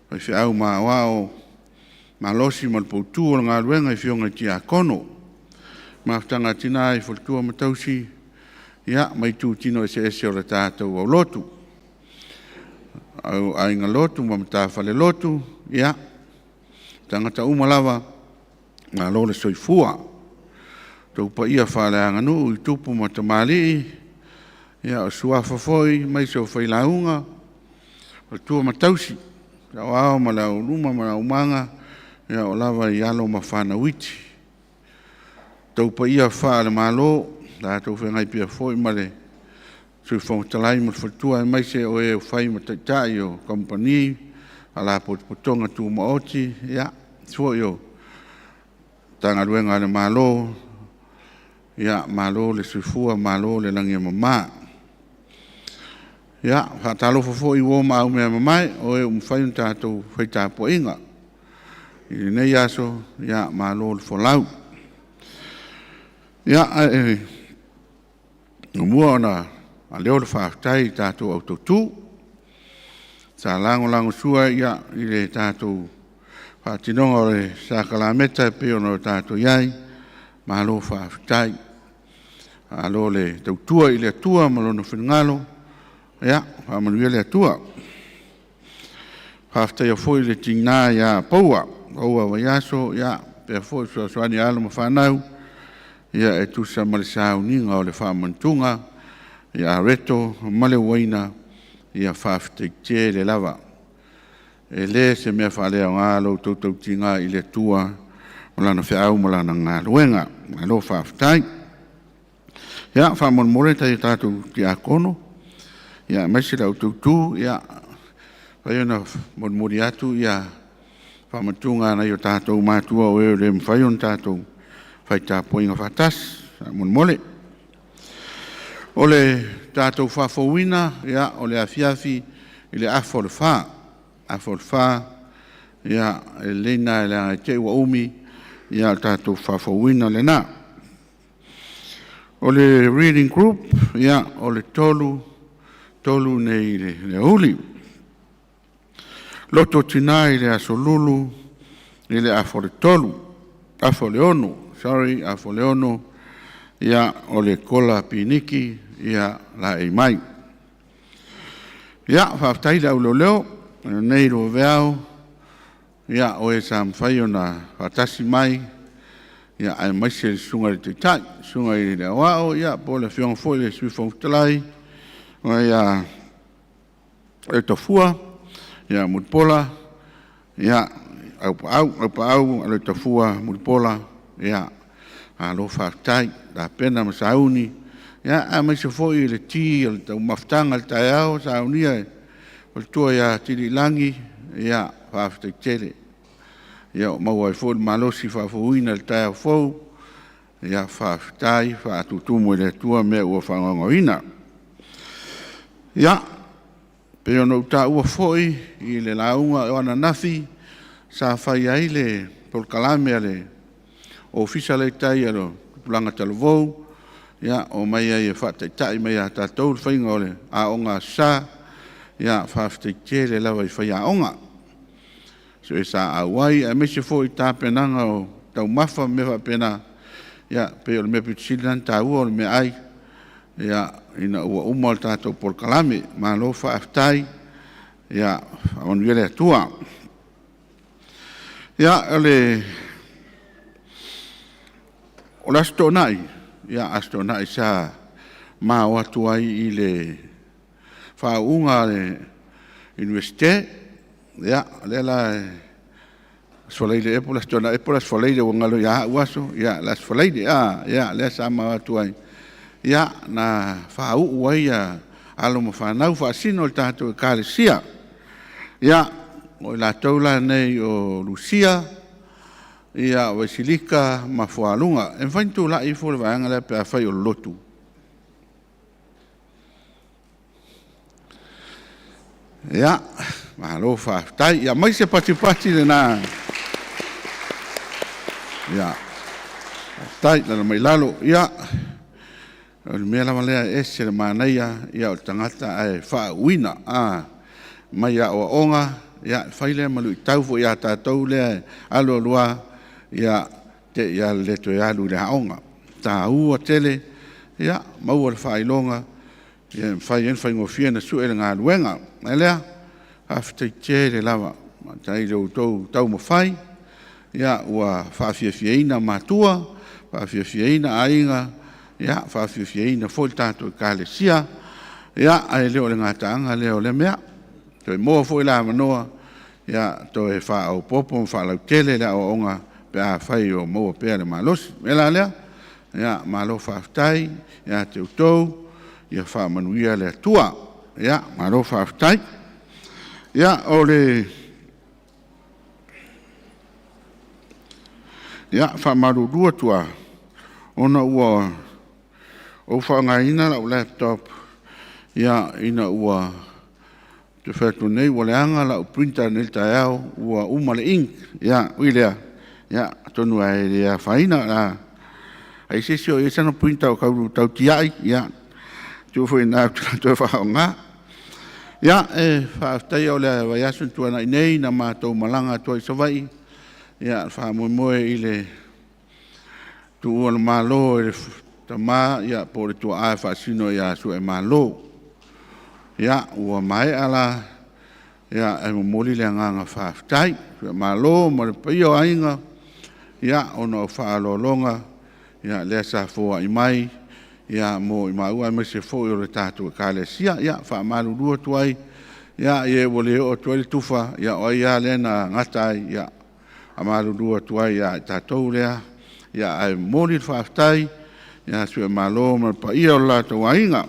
pai whi au mā wao, mā losi mal poutu o ngā ruenga i whionga ti a kono. Mā whtanga tina i whaltua matausi, ia, mai tū tino e se ese o le tātou au lotu. Au ainga lotu, ma mta whale lotu, ia, tangata umalawa, ngā lole soifua. Tau pa ia whale anganu, i tupu ma tamali, ia o suafa foi, mai se o whailaunga, o tua matausi, o ao ma lau luma ma lau manga, ia o lava i alo ma whana witi. Tau pa ia whale malo, la tau whengai pia foi ma le, sui whongatalai ma whatua, mai se o e o whai ma taitai o kompani, a la potonga tu ma oti, ia, foi o tanga ruenga le malo, ia, malo le suifua, malo le langia mama. Ia, whaatalo fofo i wō mau mea mamai, o e umwhai tātou whaitapo inga. I nei aso, ia, malo le wholau. Ia, mua ona, a leo le whaaftai tātou autotū. Sa lango sua, ia, i le tātou whaatinonga o le sakalameta pe ono tātou iai, malo whaaftai. Alo le tautua i le atua, malo no whinngalo, ia, whamanuia le atua. Whaaftai a foi le tingna ia paua, paua wa iaso, ia, pia foi soani alo ma whanau, ia e tusa ma le sauninga o le whamantunga, ia reto, ma le waina, ia whaaftai te le lava. E le se mea whalea ngalo tautau tinga i le atua, malana whiau malana ngā luenga, alo whaaftai. Ia, whamonmore tai tātou ti a kono, ia, maisi lau tautu, ia, whaiona monmori atu, ia, whamatunga na i o tātou mātua o e rem whaion tātou, whaita poinga whatas, monmole. O le tātou whafowina, ia, o le afiafi, i le afo le wha, ia, e leina e le te ua umi, ia, tātou whafowina le nā. O le reading group, ia, o le tolu nei le uli. Loto tina i le asolulu, i le afo le ono, ia, o le kola piniki, ia, la e mai. Ia, whaaftai lau leo, nei ro veao, ia, o e sa mwhai o na whatasi mai, ia, ai mai se sunga le teitai, sunga i le awao, ia, po le whionga foi le sui whongtalai, ia, e tofua, ia, mutpola, ia, au pa au, ale tofua, mutpola, ia, a lo whaaftai, la pena ma sauni, ia, ai mai se foi le ti, le tau maftanga le tai au, saunia, o le tua ia tiri langi, ia, whaaftai tere. Ia o maua i fōi malosi whaafuina le tai au fōu, ia whaaftai, whaatutumu i le tua mea ua whangongoina. Ia, pe ono uta ua fōi i le launga o ana nafi, sa whai ai le polkalame a le ofisa le tai alo pulanga talovou, ia o mai ai e whaataitai mai a tātou whainga o le a onga sa, ia whaaftai te le lawa i whai a onga. So e sa awai, a me se fo i tā penanga o tau mafa me wha pena, ia pe o le mea pitisilan tāua o le mea ai ia ina ua uma o le tātou polokalame malo faafetai ia faaonuia le atua ia o le aso toʻanaʻi ia aso toʻanaʻi sa mao atu ai i le faauʻuga le universite ia lea la asfalai le epo las tona epo las falai le ngalo ya waso ya las falai de ya le sama tu ai ya na fa u wai ya alo mo fa na fa sino ta to kalesia ya o la tola nei o Lucia ya Basilika ma foalunga en fantu la I fo le vanga le pa fa o lotu ya ma lo fa tai ya mai se pati le na ya tai la mai lalo ya el mea la malea ese le manaia ya o tangata ai fa wina mai ya o onga ya faile malu tau fo ya tatou le alo lua ya te ya le to ya lu le onga ta u tele ya mau le failonga ya fai ngofia na su ele nga luenga elea after le lava tai lo tau mo fai ya ua faafiafiaina matua faafiafiaina aiga ya faafiafiaina foi tatou ekalesia ya ae lea o le gataaga lea o le mea toe moa foi la manoa ya toe faaaupopo ma faalautele le aʻoaʻoga pe a fai o maua pea le malosi me la lea ya malo faafetai ya te outou ia faamanuia le atua ya malo faafetai ya o le ya whamarurua tua ona ua o whangaina la o laptop ya ina ua te whatu nei wale anga la o printer nel taeao ua umale ink ya uilea ya tonu ai lea whaina la ai sesio e sana printer o kauru tau tiai ya tu fo ina tu whaonga ya whaaftai o lea waiasun tua nei na mātou malanga tua I savai ya fa moe I le tu o le malo e tama ya por tu a fa sino ya su e malo ya o mai ala ya e moli le nga fa tai su malo mo le pio ainga ya ono fa lo longa ya le sa fo I mai ya mo I mau ai me se fo o le tatu kale sia ya fa malu du tu ai ya e vole o tu le tufa ya o ya le na ngata ya amalu dua tuai ya tatou lea ya ai moli faafetai ya sue malo ma pa ia o latou aiga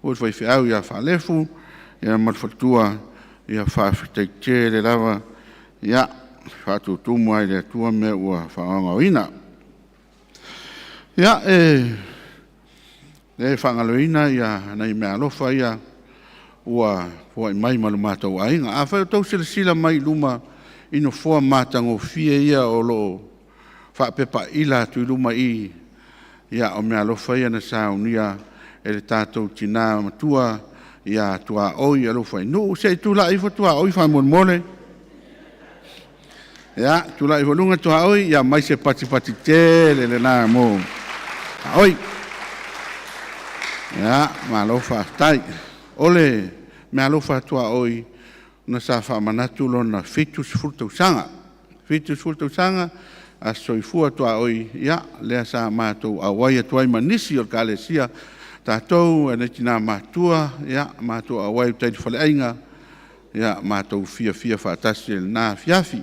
o fai feau ya faalefu ya ma fatua ya faafetaite le lava ya faatutumu ai le atua mea ua faaogauina ya le faagaloina ya nai mea alofa ia ua foai mai ma le matou aiga a fai o tou silasila mai luma ino foa matagofie ia o loo faapepaʻila atu I luma I ia o mea alofa ia na saunia e le tatou tinā matua ia tuaoi alofa inuu seʻi tulaʻi fo tuaoi famolemole ia tulaʻi foʻaluga tuaoi ia mai se patipati tele lenā mo aoi ia malofa afetai o le mea alofa tuaoi na sa whamanatu lona fitus fultausaga a soifua toa oi ia lea sa mātou a wai atuai manisi o kalesia tātou e netina mātua ia mātou a wai utaiti whaleainga ia mātou fia whaatasi e nā fiafi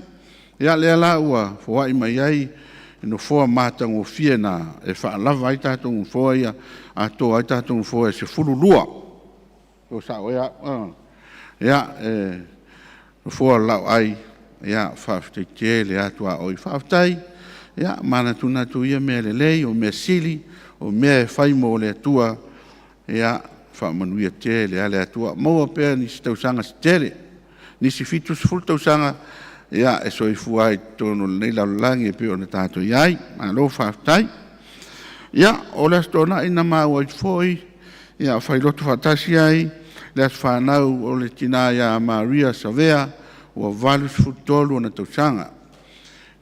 ia lea la ua fawai mai ai ino foa mātango fia na e whaalava ai tātou foa ia a tō ai tātou foa e se fululua o sa oia ia fo lau ai ya faafetai le atua o faafetai ya mana tuna tu ia me le o me sili o me fai mo le atua ya fa manuia te le atua mo pe ni stausanga stele ni si fitus fultausanga ya e so fu ai tono nei la langi pe o tato yai ma lo faafetai ya o la stona ina ma o foi ya fai lotu fatasi ai le fanau o le tina ya Maria Savea o valus futolo na tausanga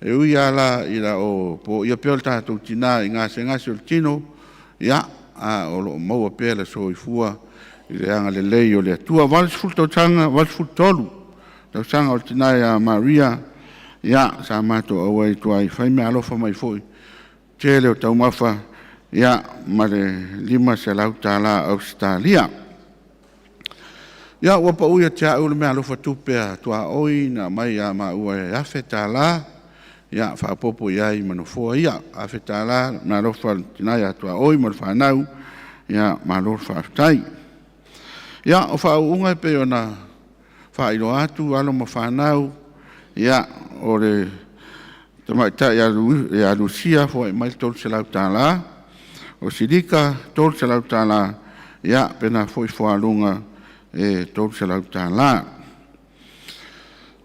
e ui ala ila o po ia peo tātou tina i ngase o tino, ia o lo maua pea le so i fua i le anga le lei o le atua walsful tautanga, walsful tolu tautanga o tina ia Maria, ia sa mato au ai tua i whaime alofa mai foi tele o taumafa, ia ma le 5 se lau tāla Australia. Ia wapa uia tia ule mea alofa tupea tua oi na mai a ma ua e afe tāla, ia whaapopo iai manofoa ia afe tāla na alofa tinai a tua oi ma whanau, ia ma alofa aftai. Ia o whaunga pe o na whairo atu alo ma whanau, ia o le tamaita ia Lucia fo e mai tol se lau tāla, o Sirika tol se lau tāla, ia pena foi whalunga e tol se lau tāla.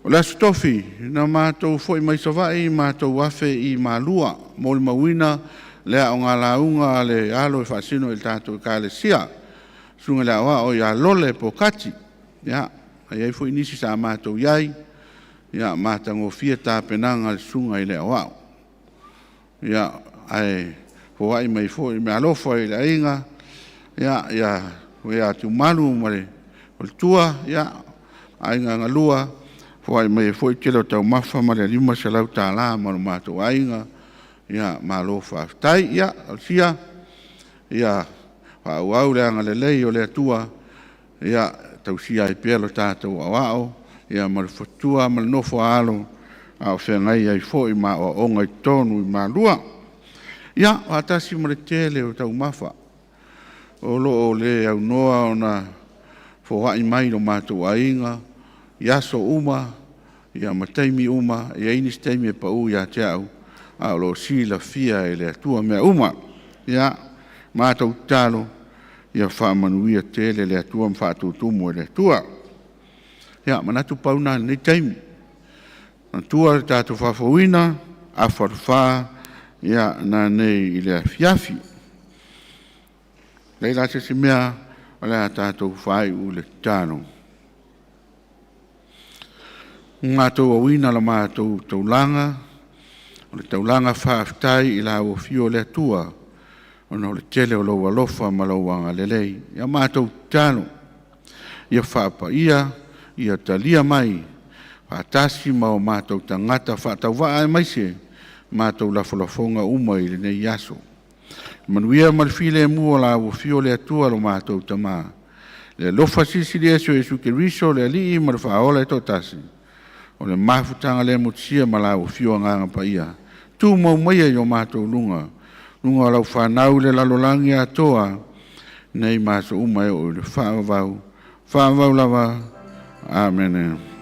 O le astofi, na mātou foi mai savai, mātou wafe i mālua, mōli mawina, lea o ngā launga le alo e whaasino il tātou ka le sia, sunga lea wa o ia lole po kati, ia, ai foi nisi sa mātou iai, ia mātango fia tā penanga le sunga i lea wao. Ia, ai, fōai mai foi, me alofa i le ainga, ia, foi atu malu mare, o le tua, ia, ainga ngalua, fōai mai foi kelo tau mafa mare 5 se lau tāla maro mātou ainga, ia, malofa aftai, ia, alsia, ia, whaau le anga le lei o le atua, ia, tausia i pelo tātou awao, ia mara fatua mara nofo alo a o whengai ai fo i ma o onga i tonu i ma lua. Ia, o atasi mara tele o tau mafa. O lo o le au noa o na fōhai mai no mātou ainga, iaso uma, ia mataimi uma, ia inis taimi e pa u ia te au, a o lo sila fia e le atua mea uma. Ia, mātou talo, ia whaamanuia tele le atua mwhātou tumu e le atua. Ia, manatu pauna nei taimi. Na tua tātou whawhawina, a wharwha, ia, na nei i lea fiafi. Leila se mea, o lea tātou whai u le tāno. Mātou awina la mātou taulanga, o le taulanga whaaftai i la o fio le tua, o na o le tele o lau alofa ma lau wanga lelei. Ia mātou tāno, ia whaapa ia talia mai, whaatasi ma o mātou tangata whaatau waa e maise, mātou lafolafonga uma i le nei aso. Manuia malfile mua la o fio le atua lo mātou tamā. Le lofa sisi le eso e suke riso le alii ma le whaola e totasi. O le mafutanga le mutsia ma la o fio nganga pa ia. Tu mau maia i o mātou lunga. Lunga lau whanau le lalolangi atoa, nei mātou uma e o le whaavau. Whaavau lava. Amen.